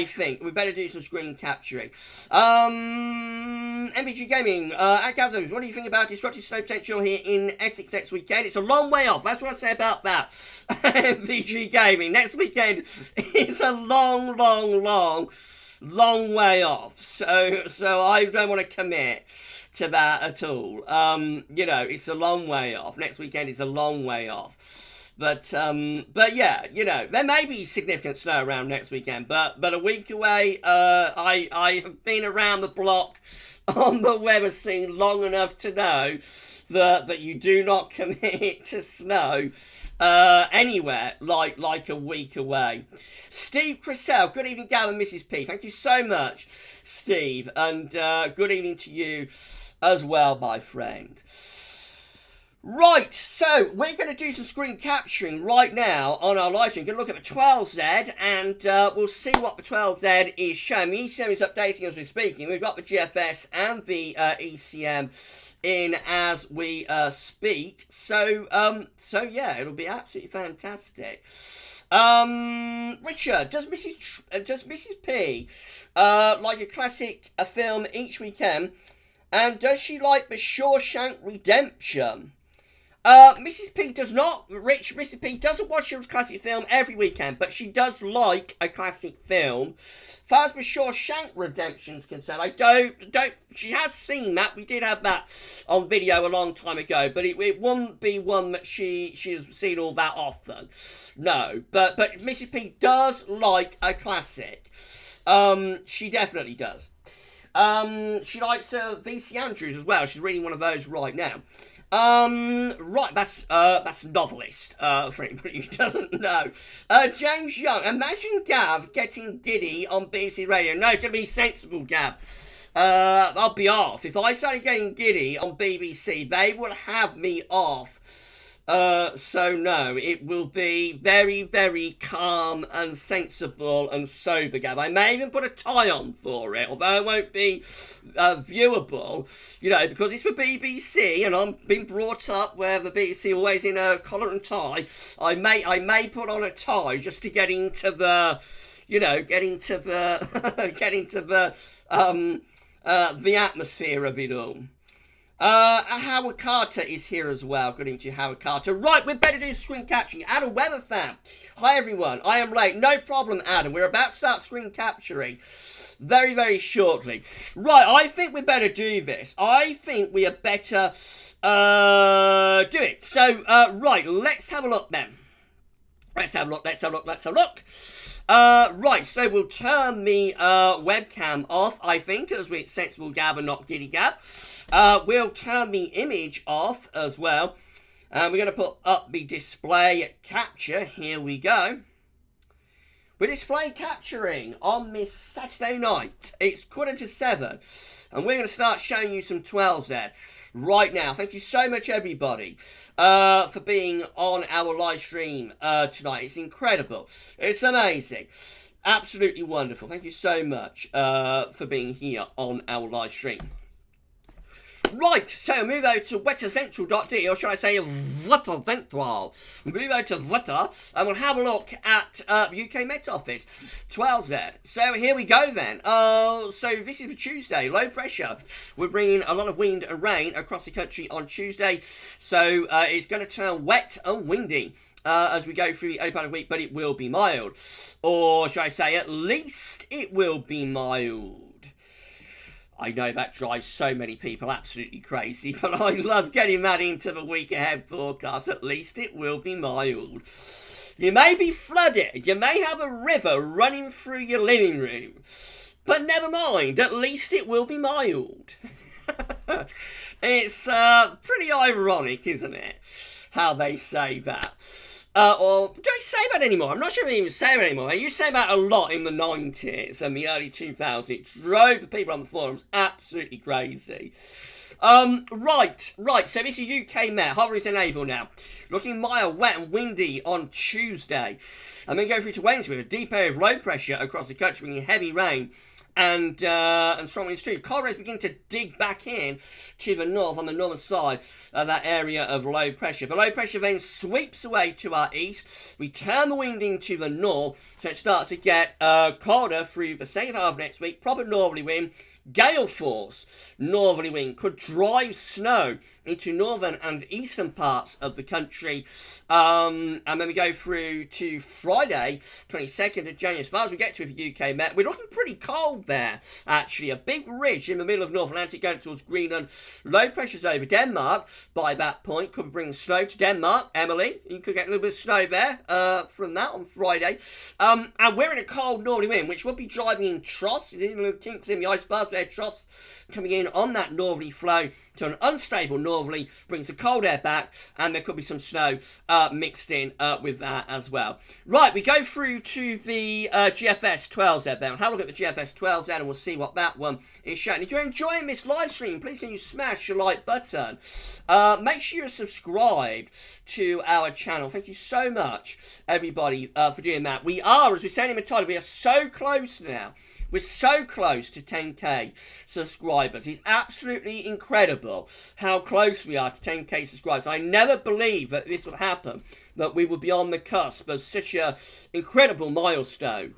think. We better do some screen capturing. MVG Gaming, at GavsWeatherVids, what do you think about disruptive snow potential here in Essex next weekend? It's a long way off, that's what I say about that. MVG Gaming, next weekend is a long way off, so I don't want to commit to that at all. It's a long way off. Next weekend is a long way off, but yeah, there may be significant snow around next weekend, but a week away. I have been around the block on the weather scene long enough to know that you do not commit to snow anywhere like a week away. Steve Chrisell, good evening, Gav and Mrs. P. Thank you so much, Steve, and good evening to you as well, my friend. Right, so we're going to do some screen capturing right now on our live stream. We're going to look at the 12Z, and we'll see what the 12Z is showing. The ECM is updating as we're speaking. We've got the GFS and the ECM in as we speak. So yeah, it'll be absolutely fantastic. Richard, does Mrs. P like a classic film each weekend? And does she like the Shawshank Redemption? Mrs. P does not. Mrs. P doesn't watch a classic film every weekend, but she does like a classic film. As far as the Shawshank Redemption's concerned, I don't. She has seen that. We did have that on video a long time ago, but it wouldn't be one that she has seen all that often. No, but Mrs. P does like a classic. She definitely does. She likes V.C. Andrews as well. She's reading one of those right now. Right, that's novelist, for anybody who doesn't know. James Young, imagine Gav getting giddy on BBC Radio. No, it's going to be sensible, Gav. I'll be off. If I started getting giddy on BBC, they would have me off So no, it will be very, very calm and sensible and sober, Gav. I may even put a tie on for it, although it won't be viewable, you know, because it's for BBC, and I'm being brought up where the BBC always in a collar and tie. I may put on a tie just to get into the, you know, get into the atmosphere of it all. Howard Carter is here as well. Good evening to you, Howard Carter. Right, we'd better do screen capturing. Adam Weather fan. Hi, everyone. I am late. No problem, Adam. We're about to start screen capturing very, very shortly. Right, I think we better do this. I think we are better do it. So, right, let's have a look then. Let's have a look. Right, so we'll turn the webcam off, I think, as we're sensible Gav and not Giddy Gav. We'll turn the image off as well. We're going to put up the display capture. Here we go. We're display capturing on this Saturday night. It's 6:45, and we're going to start showing you some 12s there right now. Thank you so much, everybody, for being on our live stream tonight. It's incredible. It's amazing. Absolutely wonderful. Thank you so much for being here on our live stream. Right, so move over to wettercentral.de, or should I say Wetter Central. Move over to Wetter, and we'll have a look at UK Met Office, 12Z. So here we go then. So this is for Tuesday, low pressure. We're bringing a lot of wind and rain across the country on Tuesday, so it's going to turn wet and windy as we go through the early part of the week, but it will be mild. Or should I say, at least it will be mild. I know that drives so many people absolutely crazy, but I love getting that into the week ahead forecast. At least it will be mild. You may be flooded. You may have a river running through your living room. But never mind. At least it will be mild. It's pretty ironic, isn't it? How they say that. Or do they say that anymore? I'm not sure if they even say that anymore. They used to say that a lot in the 90s and the early 2000s. It drove the people on the forums absolutely crazy. Right. So this is UK Met. Hover is enabled now. Looking mild, wet and windy on Tuesday. And then go through to Wednesday with a deep area of low pressure across the country, bringing heavy rain and strong winds too. Cold rays begin to dig back in to the north on the northern side of that area of low pressure. The low pressure then sweeps away to our east. We turn the wind into the north, so it starts to get colder through the second half of next week. Proper northerly wind. Gale force northerly wind could drive snow into northern and eastern parts of the country. And then we go through to Friday, 22nd of January. As far as we get to the UK Met, we're looking pretty cold there, actually. A big ridge in the middle of North Atlantic going towards Greenland. Low pressures over Denmark by that point. Could bring snow to Denmark. Emily, you could get a little bit of snow there from that on Friday. And we're in a cold northerly wind, which will be driving in troughs. Little kinks in the ice bars. Troughs coming in on that northerly flow to an unstable northerly, brings the cold air back, and there could be some snow mixed in with that as well. Right, we go through to the GFS 12Z then. We'll have a look at the GFS 12Z and we'll see what that one is showing. If you're enjoying this live stream, please can you smash your like button. Make sure you're subscribed to our channel. Thank you so much, everybody, for doing that. We are, as we said in the title, we are so close now. We're so close to 10k subscribers. It's absolutely incredible how close we are to 10k subscribers. I never believed that this would happen, that we would be on the cusp of such an incredible milestone.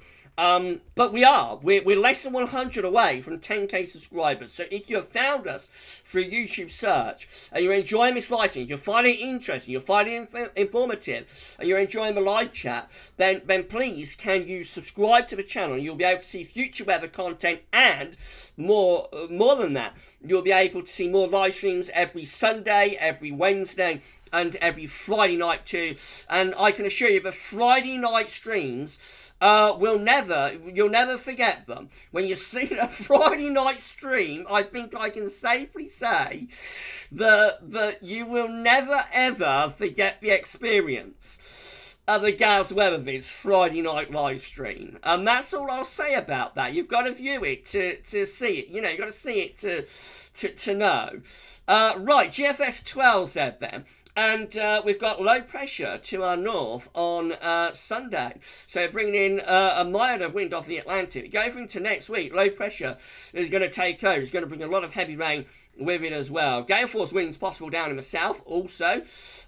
But we are. We're less than 100 away from 10k subscribers. So if you have found us through YouTube search and you're enjoying this live stream, you're finding it interesting, you're finding it informative, and you're enjoying the live chat, then please can you subscribe to the channel, and you'll be able to see future weather content, and more than that, you'll be able to see more live streams every Sunday, every Wednesday, and every Friday night too. And I can assure you the Friday night streams, you'll never forget them. When you see a Friday night stream, I think I can safely say that you will never ever forget the experience of the GavsWeatherVids Friday night live stream. And that's all I'll say about that. You've got to view it to see it. You know, you've got to see it to know. Right, GFS 12Z then. And we've got low pressure to our north on Sunday. So bringing in a milder wind off the Atlantic. Going into next week, low pressure is going to take over. It's going to bring a lot of heavy rain with it as well. Gale force winds possible down in the south also.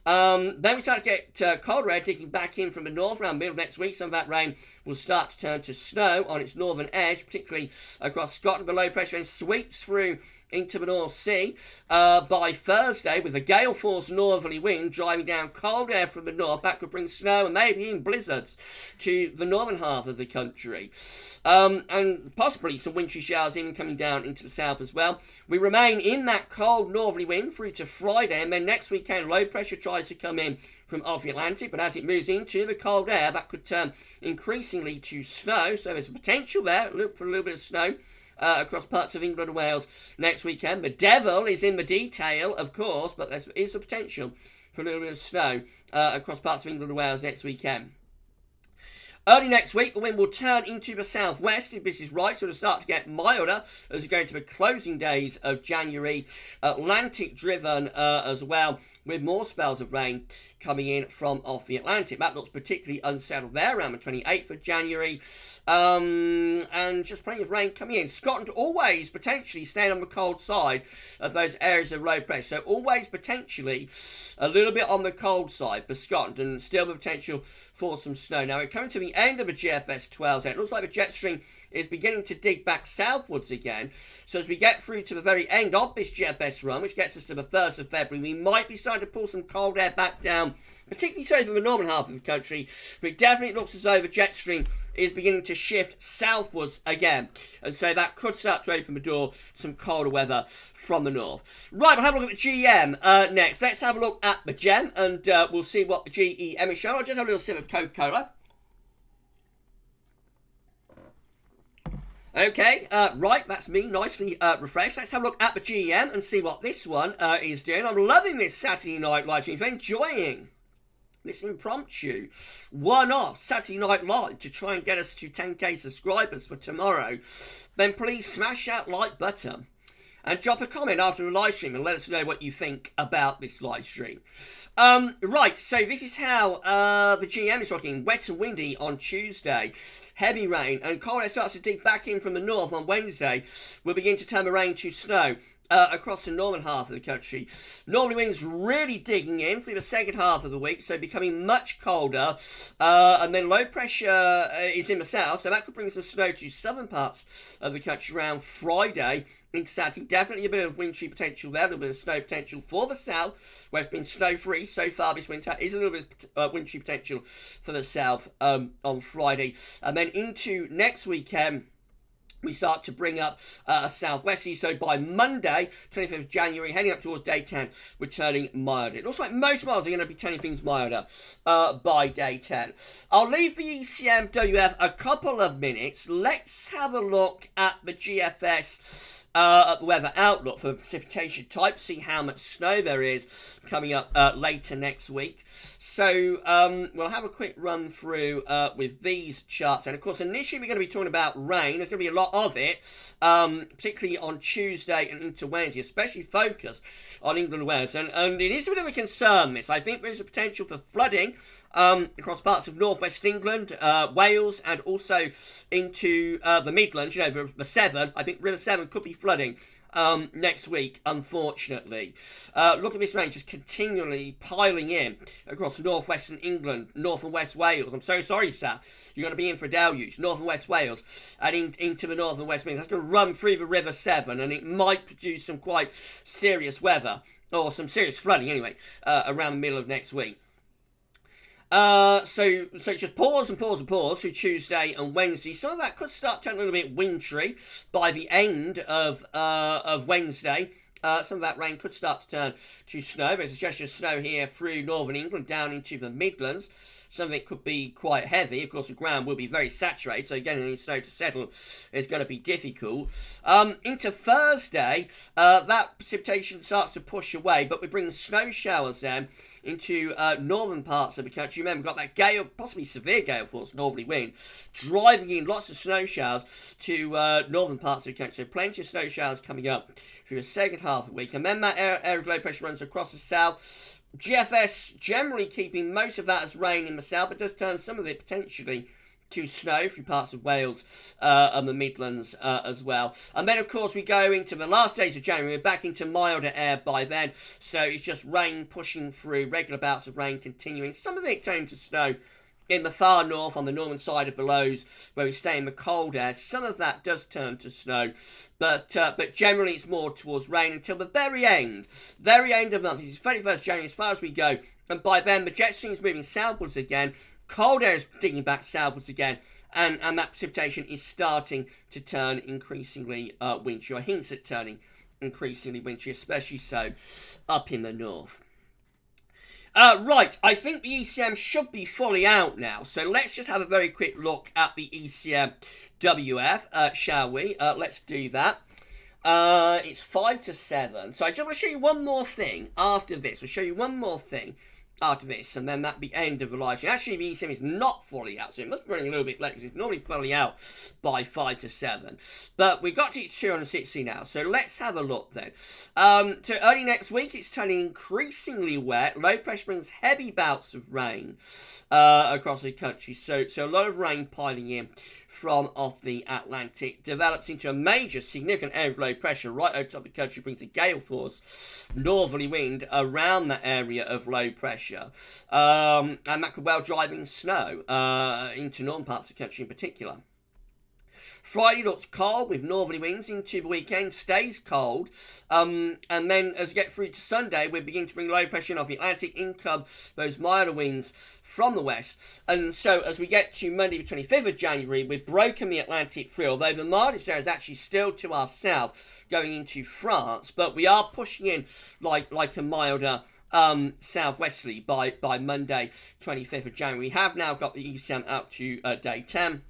Then we start to get cold air digging back in from the north around middle of next week. Some of that rain will start to turn to snow on its northern edge, particularly across Scotland. The low pressure then sweeps through into the North Sea by Thursday with a gale force northerly wind driving down cold air from the north. That could bring snow and maybe even blizzards to the northern half of the country. And possibly some wintry showers even coming down into the south as well. We remain in that cold northerly wind through to Friday, and then next weekend low pressure tries to come in from off the Atlantic, but as it moves into the cold air, that could turn increasingly to snow. So there's a potential there. Look for a little bit of snow across parts of England and Wales next weekend. The devil is in the detail, of course, but there is the potential for a little bit of snow across parts of England and Wales next weekend. Early next week, the wind will turn into the southwest, if this is right, so it'll start to get milder as we go into the closing days of January. Atlantic-driven as well, with more spells of rain coming in from off the Atlantic. That looks particularly unsettled there around the 28th of January. And just plenty of rain coming in. Scotland always potentially staying on the cold side of those areas of low pressure. So always potentially a little bit on the cold side for Scotland, and still the potential for some snow. Now we're coming to the end of the GFS 12. It looks like the jet stream is beginning to dig back southwards again. So as we get through to the very end of this GFS run, which gets us to the 1st of February, we might be starting to pull some cold air back down, particularly so from the northern half of the country. But it definitely looks as though the jet stream is beginning to shift southwards again. And so that could start to open the door to some colder weather from the north. Right, we'll have a look at the GM next. Let's have a look at the GEM, and we'll see what the GEM is showing. I'll just have a little sip of Coca-Cola. Okay, right, that's me, nicely refreshed. Let's have a look at the GEM and see what this one is doing. I'm loving this Saturday night live stream. Enjoying this impromptu one-off Saturday Night Live to try and get us to 10k subscribers for tomorrow. Then please smash that like button and drop a comment after the live stream and let us know what you think about this live stream. Right, so this is how the GM is looking. Wet and windy on Tuesday. Heavy rain, and cold air starts to dig back in from the north on Wednesday. We'll begin to turn the rain to snow across the northern half of the country. Northerly winds really digging in through the second half of the week, so becoming much colder. And then low pressure is in the south, so that could bring some snow to southern parts of the country around Friday into Saturday. Definitely a bit of wintry potential there, a little bit of snow potential for the south, where it's been snow-free so far this winter. Is a little bit of wintry potential for the south on Friday. And then into next weekend, we start to bring up a southwesterly, so by Monday, 25th of January, heading up towards day 10, we're turning milder. It looks like most miles are going to be turning things milder by day 10. I'll leave the ECMWF a couple of minutes. Let's have a look at the GFS at the weather outlook for precipitation type, see how much snow there is coming up later next week. So we'll have a quick run through with these charts. And of course, initially we're going to be talking about rain. There's going to be a lot of it, particularly on Tuesday and into Wednesday, especially focused on England and Wales. And it is a bit of a concern, this. I think there's a potential for flooding across parts of northwest England, Wales, and also into the Midlands. You know, the Severn. I think River Severn could be flooding next week, unfortunately. Look at this rain just continually piling in across northwestern England, north and west Wales. I'm so sorry, sir. You're going to be in for a deluge. North and west Wales and into the north and west Midlands. That's going to run through the River Severn, and it might produce some quite serious weather, or some serious flooding anyway, around the middle of next week. So just pause and pause and pause through Tuesday and Wednesday. Some of that could start turning a little bit wintry by the end of Wednesday. Some of that rain could start to turn to snow. There's a suggestion of snow here through northern England down into the Midlands. Some of it could be quite heavy. Of course, the ground will be very saturated, so getting any snow to settle is going to be difficult. Into Thursday, that precipitation starts to push away, but we bring snow showers then into northern parts of the country. Remember, we've got that gale, possibly severe gale force, northerly wind, driving in lots of snow showers to northern parts of the country. So plenty of snow showers coming up through the second half of the week. And then that area of low pressure runs across the south, GFS generally keeping most of that as rain in the south, but does turn some of it potentially to snow through parts of Wales and the Midlands as well. And then, of course, we go into the last days of January. We're back into milder air by then. So it's just rain pushing through, regular bouts of rain continuing. Some of it turning to snow in the far north on the northern side of Belows, where we stay in the cold air. Some of that does turn to snow, but generally it's more towards rain until the very end of the month. This is 31st January as far as we go, and by then the jet stream is moving southwards again. Cold air is digging back southwards again, and that precipitation is starting to turn increasingly wintry, or hints at turning increasingly wintry, especially so up in the north. Right, I think the ECM should be fully out now, so let's just have a very quick look at the ECM WF, shall we? Let's do that. It's 5 to 7, so I just want to show you one more thing after this. I'll show you one more thing after this, and then that'll be end of the live stream. Actually, the ECM is not fully out, so it must be running a little bit late, because it's normally fully out by 5 to 7. But we got to 260 now, so let's have a look then. So early next week, it's turning increasingly wet. Low pressure brings heavy bouts of rain across the country, so a lot of rain piling in from off the Atlantic, develops into a major significant area of low pressure right over top of the country, brings a gale force northerly wind around that area of low pressure, and that could well drive in snow into northern parts of the country in particular. Friday looks cold with northerly winds into the weekend, stays cold, and then as we get through to Sunday, we begin to bring low pressure in off the Atlantic, in come those milder winds from the west, and so as we get to Monday the 25th of January, we've broken the Atlantic free, although the mildest area is actually still to our south, going into France, but we are pushing in like a milder southwesterly by Monday 25th of January. We have now got the ECM up to day 10.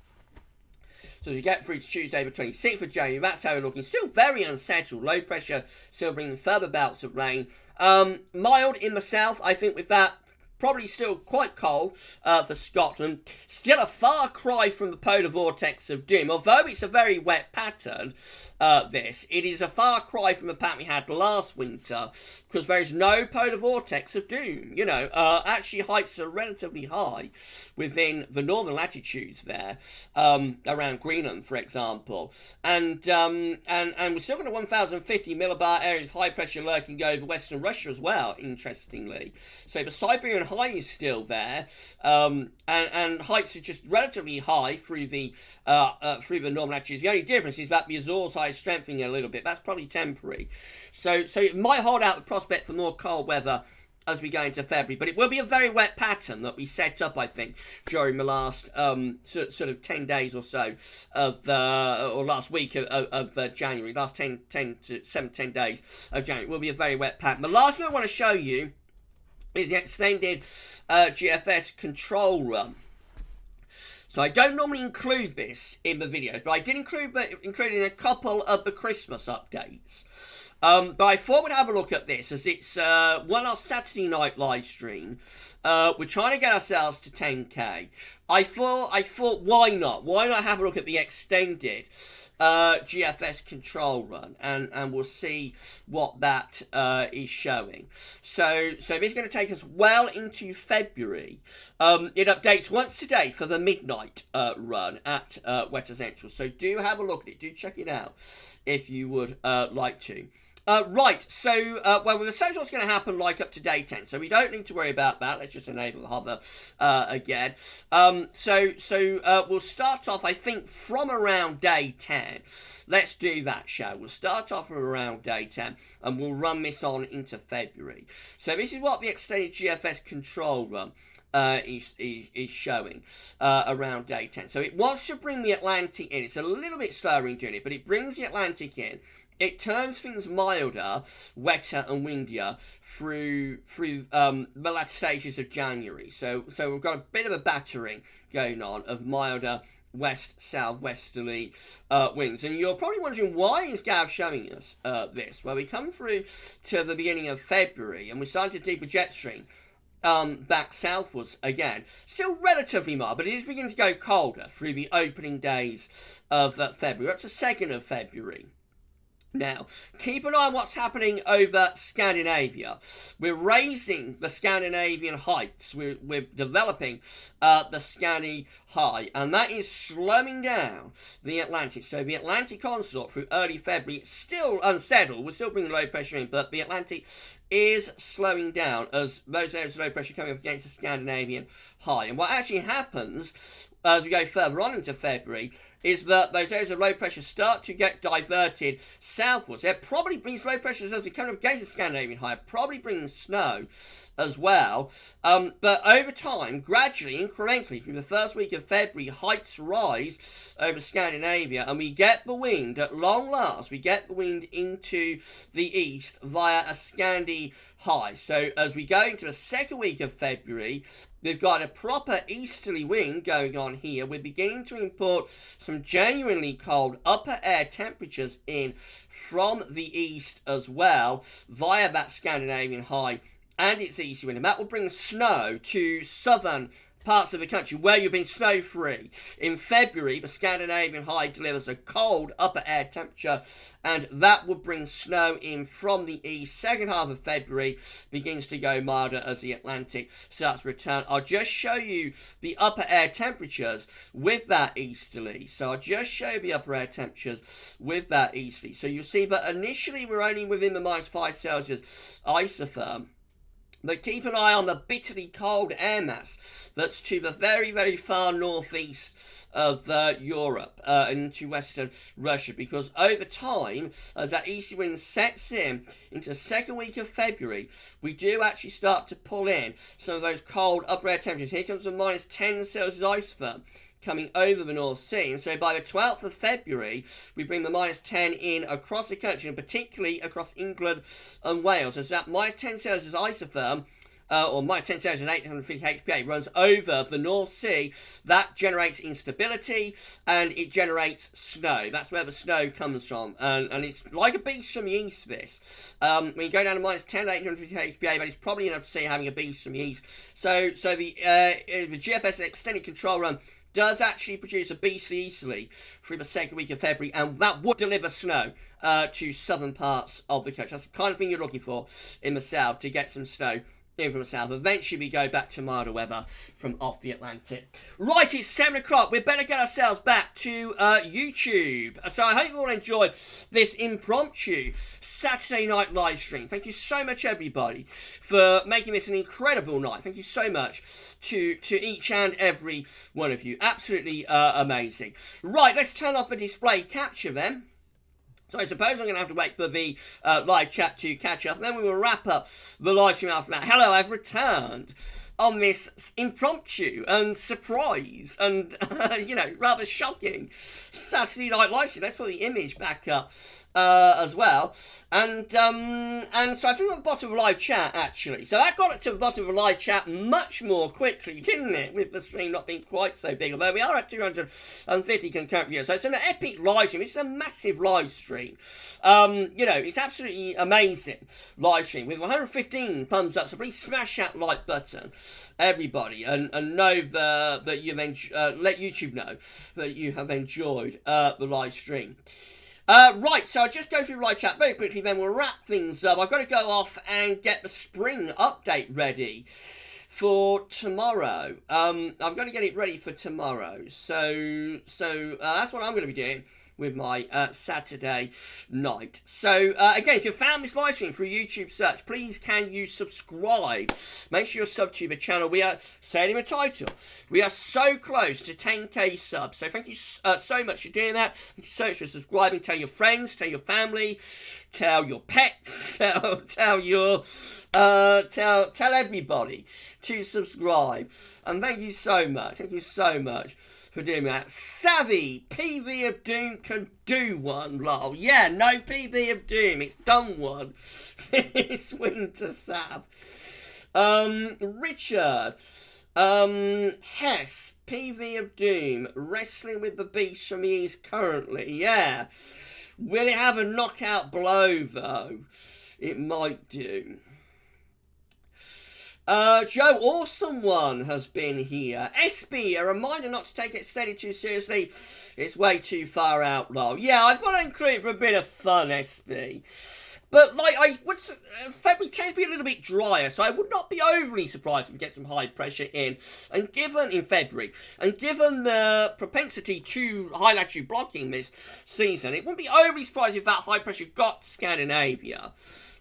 So as we get through to Tuesday the 26th of January, that's how we're looking. Still very unsettled. Low pressure still bringing further bouts of rain. Mild in the south, I think, with that. Probably still quite cold for Scotland. Still a far cry from the polar vortex of doom. Although it's a very wet pattern, it is a far cry from the pattern we had last winter, because there is no polar vortex of doom. You know, actually heights are relatively high within the northern latitudes there, around Greenland, for example. And we're still got a 1,050 millibar area of high pressure lurking over western Russia as well, interestingly. So the Siberian high is still there, and heights are just relatively high through the northern latitudes. The only difference is that the Azores high is strengthening a little bit. That's probably temporary. So it might hold out the prospect for more cold weather as we go into February, but it will be a very wet pattern that we set up, I think, during the last sort of 10 days or so of or last week of January, last 10 days of January. It will be a very wet pattern. The last thing I want to show you is the extended GFS control run. So I don't normally include this in the videos, but I did include it in a couple of the Christmas updates. But I thought we'd have a look at this, as it's one off Saturday night live stream. We're trying to get ourselves to 10k. I thought, why not? Why not have a look at the extended GFS control run, and we'll see what that is showing. So this is going to take us well into February. It updates once a day for the midnight run at Weather Central. So do have a look at it. Do check it out if you would like to. Right, so, well, we'll say what's going to happen like up to day 10, so we don't need to worry about that. Let's just enable the hover again. So we'll start off, I think, from around day 10. Let's do that, shall we? We'll start off from around day 10, and we'll run this on into February. So this is what the extended GFS control run is showing around day 10. So it wants to bring the Atlantic in. It's a little bit slower in doing it, but it brings the Atlantic in. It turns things milder, wetter and windier through the latter stages of January. So we've got a bit of a battering going on of milder west-southwesterly winds. And you're probably wondering, why is Gav showing us this? Well, we come through to the beginning of February and we started to deeper jet stream back southwards again. Still relatively mild, but it is beginning to go colder through the opening days of February. Up to 2nd of February. Now, keep an eye on what's happening over Scandinavia. We're raising the Scandinavian heights. We're developing the Scandi high, and that is slowing down the Atlantic. So the Atlantic onslaught through early February, it's still unsettled. We're still bringing low pressure in, but the Atlantic is slowing down as those areas of low pressure coming up against the Scandinavian high. And what actually happens as we go further on into February is that those areas of low pressure start to get diverted southwards. It probably brings low pressures as we come up against the Scandinavian high. It probably brings snow as well. But over time, gradually, incrementally, through the first week of February, heights rise over Scandinavia, and we get the wind, at long last, we get the wind into the east via a Scandi high. So as we go into the second week of February, we've got a proper easterly wind going on here. We're beginning to import some genuinely cold upper air temperatures in from the east as well via that Scandinavian high and its easy wind. And that will bring snow to southern parts of the country where you've been snow free. In February, the Scandinavian high delivers a cold upper air temperature, and that will bring snow in from the east. Second half of February begins to go milder as the Atlantic starts to return. I'll just show you the upper air temperatures with that easterly. So I'll just show you the upper air temperatures with that easterly. So you'll see that initially we're only within the -5 Celsius isotherm. But keep an eye on the bitterly cold air mass that's to the very, very far northeast of Europe into western Russia, because over time, as that easy wind sets in into the second week of February, we do actually start to pull in some of those cold upper air temperatures. Here comes the -10 Celsius isotherm coming over the North Sea. And so by the 12th of February, we bring the -10 in across the country, and particularly across England and Wales. As that -10 Celsius isotherm, or -10 Celsius 850 HPA, runs over the North Sea, that generates instability and it generates snow. That's where the snow comes from. And it's like a beast from the east, this. When you go down to -10 850 HPA, but it's probably enough to see having a beast from the east. So the GFS extended control run does actually produce a beastly easterly through the second week of February, and that would deliver snow to southern parts of the country. That's the kind of thing you're looking for in the south, to get some snow in from the south. Eventually we go back to milder weather from off the Atlantic. Right, it's 7 o'clock. We better get ourselves back to YouTube. So I hope you all enjoyed this impromptu Saturday night live stream. Thank you so much, everybody, for making this an incredible night. Thank you so much to each and every one of you. Absolutely amazing. Right, let's turn off the display capture then. So I suppose I'm going to have to wait for the live chat to catch up, and then we will wrap up the live stream after that. Hello, I've returned on this impromptu and surprise and, rather shocking Saturday night live stream. Let's put the image back up as well. And so I think at the bottom of the live chat, actually. So that got it to the bottom of the live chat much more quickly, didn't it? With the stream not being quite so big, although we are at 250 concurrent viewers. So it's an epic live stream. It's a massive live stream. It's absolutely amazing live stream with 115 thumbs up. So please smash that like button, everybody, and know that you've let YouTube know that you have enjoyed the live stream. Right, so I'll just go through live chat very quickly, then we'll wrap things up. I've got to go off and get the spring update ready for tomorrow. I've got to get it ready for tomorrow. So that's what I'm going to be doing with my Saturday night. So again, if you found this live stream through YouTube search, please can you subscribe? Make sure you're sub to the channel. We are, say it in the title, we are so close to 10k subs. So thank you so much for doing that. Thank you so much for subscribing. Tell your friends, tell your family, tell your pets, tell everybody to subscribe. And thank you so much. Thank you so much for doing that. Savvy PV of Doom can do one, lol. Yeah, no PV of Doom. It's done one this winter, Sav. Richard. Hess. PV of Doom. Wrestling with the Beast from the East currently. Yeah. Will it have a knockout blow, though? It might do. Joe Awesome One has been here. SB, a reminder not to take it steady too seriously. It's way too far out, lol. Yeah, I thought I'd include it for a bit of fun, SB. But, like, February tends to be a little bit drier, so I would not be overly surprised if we get some high pressure in. And given, in February, and given the propensity to high latitude blocking this season, it wouldn't be overly surprised if that high pressure got to Scandinavia.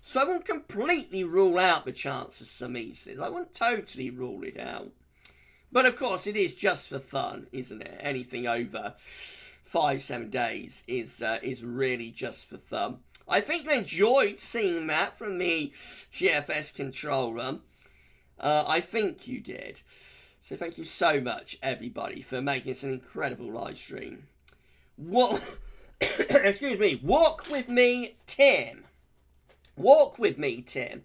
So I wouldn't completely rule out the chance of some eases. I wouldn't totally rule it out. But, of course, it is just for fun, isn't it? Anything over 5-7 days is really just for fun. I think you enjoyed seeing that from the GFS control room. I think you did. So thank you so much, everybody, for making this an incredible live stream. Excuse me. Walk with me, Tim. Walk with me, Tim.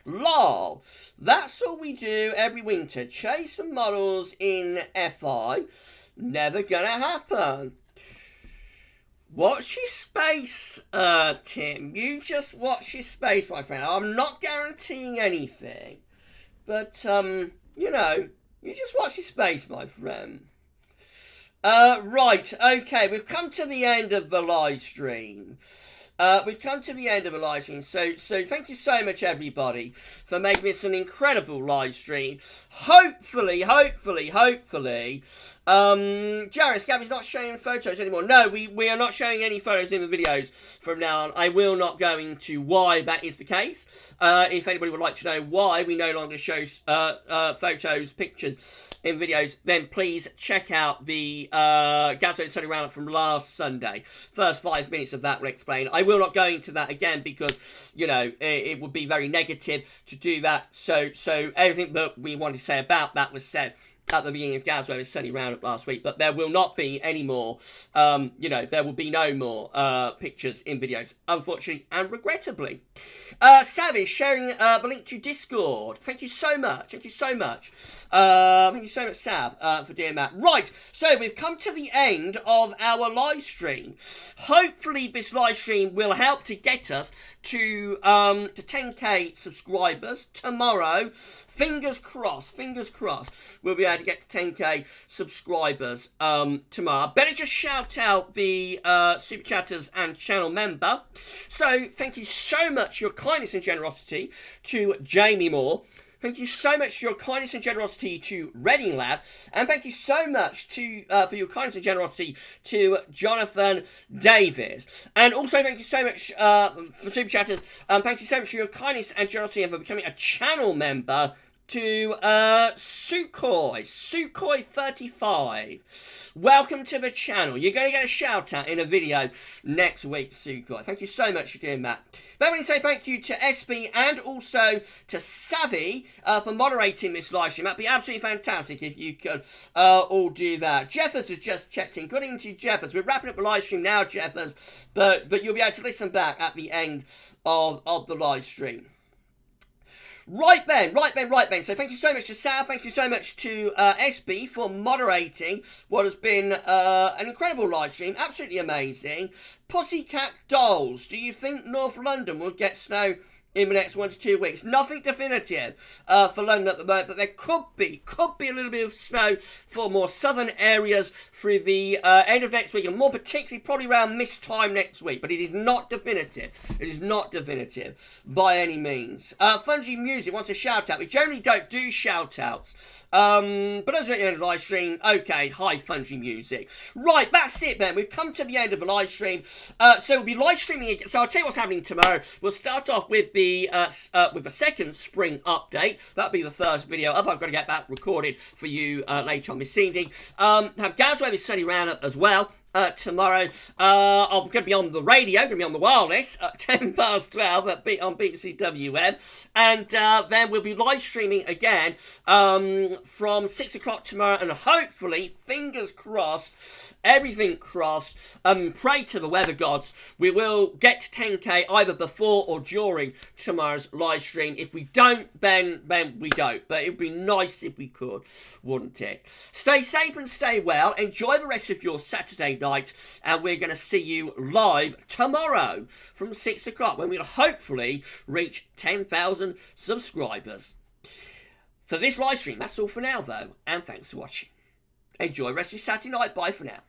Lol. That's all we do every winter. Chase for models in FI. Never gonna happen. Watch your space, Tim. You just watch your space, my friend. I'm not guaranteeing anything. But, you know, you just watch your space, my friend. Right, okay, we've come to the end of the live stream. So thank you so much, everybody, for making this an incredible live stream. Hopefully, Jarvis, Gabby's not showing photos anymore. No, we are not showing any photos in the videos from now on. I will not go into why that is the case. If anybody would like to know why we no longer show photos, pictures in videos, then please check out the GavsWeatherVids Sunday Roundup from last Sunday. First 5 minutes of that will explain. I will not go into that again because, you know, it would be very negative to do that. So everything that we wanted to say about that was said at the beginning of GavsWeatherVids Sunday Roundup last week, but there will not be any more, you know, there will be no more pictures in videos, unfortunately and regrettably. Savage sharing the link to Discord. Thank you so much. Thank you so much, Sav, for doing that. Right, so we've come to the end of our live stream. Hopefully this live stream will help to get us to 10k subscribers tomorrow. Fingers crossed, we'll be able to get to 10k subscribers tomorrow. Better just shout out the Super Chatters and channel member. So, thank you so much for your kindness and generosity to Jamie Moore. Thank you so much for your kindness and generosity to Reading Lad. And thank you so much to for your kindness and generosity to Jonathan Davis. And also thank you so much for Super Chatters. Thank you so much for your kindness and generosity and for becoming a channel member to Sukhoi35. Welcome to the channel. You're going to get a shout out in a video next week, Sukhoi. Thank you so much for doing that. But I want to say thank you to SB and also to Savvy for moderating this live stream. That'd be absolutely fantastic if you could all do that. Jeffers has just checked in. Good evening to you, Jeffers. We're wrapping up the live stream now, Jeffers, but you'll be able to listen back at the end of the live stream. Right then. So thank you so much to Sal, thank you so much to SB for moderating what has been an incredible live stream, absolutely amazing. Pussycat Dolls, do you think North London will get snow in the next 1 to 2 weeks? Nothing definitive for London at the moment, but there could be a little bit of snow for more southern areas through the end of next week, and more particularly probably around this time next week, but it is not definitive. It is not definitive by any means. Fungi Music wants a shout out. We generally don't do shout outs. But as at the end of the live stream, okay, hi Fungi Music. Right, that's it then. We've come to the end of the live stream. So we'll be live streaming again. So I'll tell you what's happening tomorrow. We'll start off with the second spring update. That'll be the first video up. I've got to get that recorded for you later on this evening. Have GavsWeatherVids Sunday Roundup as well. Tomorrow, I'm going to be on the radio, going to be on the wireless at 12:10 on BBC WM, and then we'll be live streaming again from 6 o'clock tomorrow, and hopefully, fingers crossed, everything crossed, pray to the weather gods, we will get to 10k either before or during tomorrow's live stream. If we don't, then we don't, but it would be nice if we could, wouldn't it? Stay safe and stay well, enjoy the rest of your Saturday night, and we're going to see you live tomorrow from 6 o'clock when we'll hopefully reach 10,000 subscribers. For this live stream, that's all for now, though, and thanks for watching. Enjoy the rest of your Saturday night. Bye for now.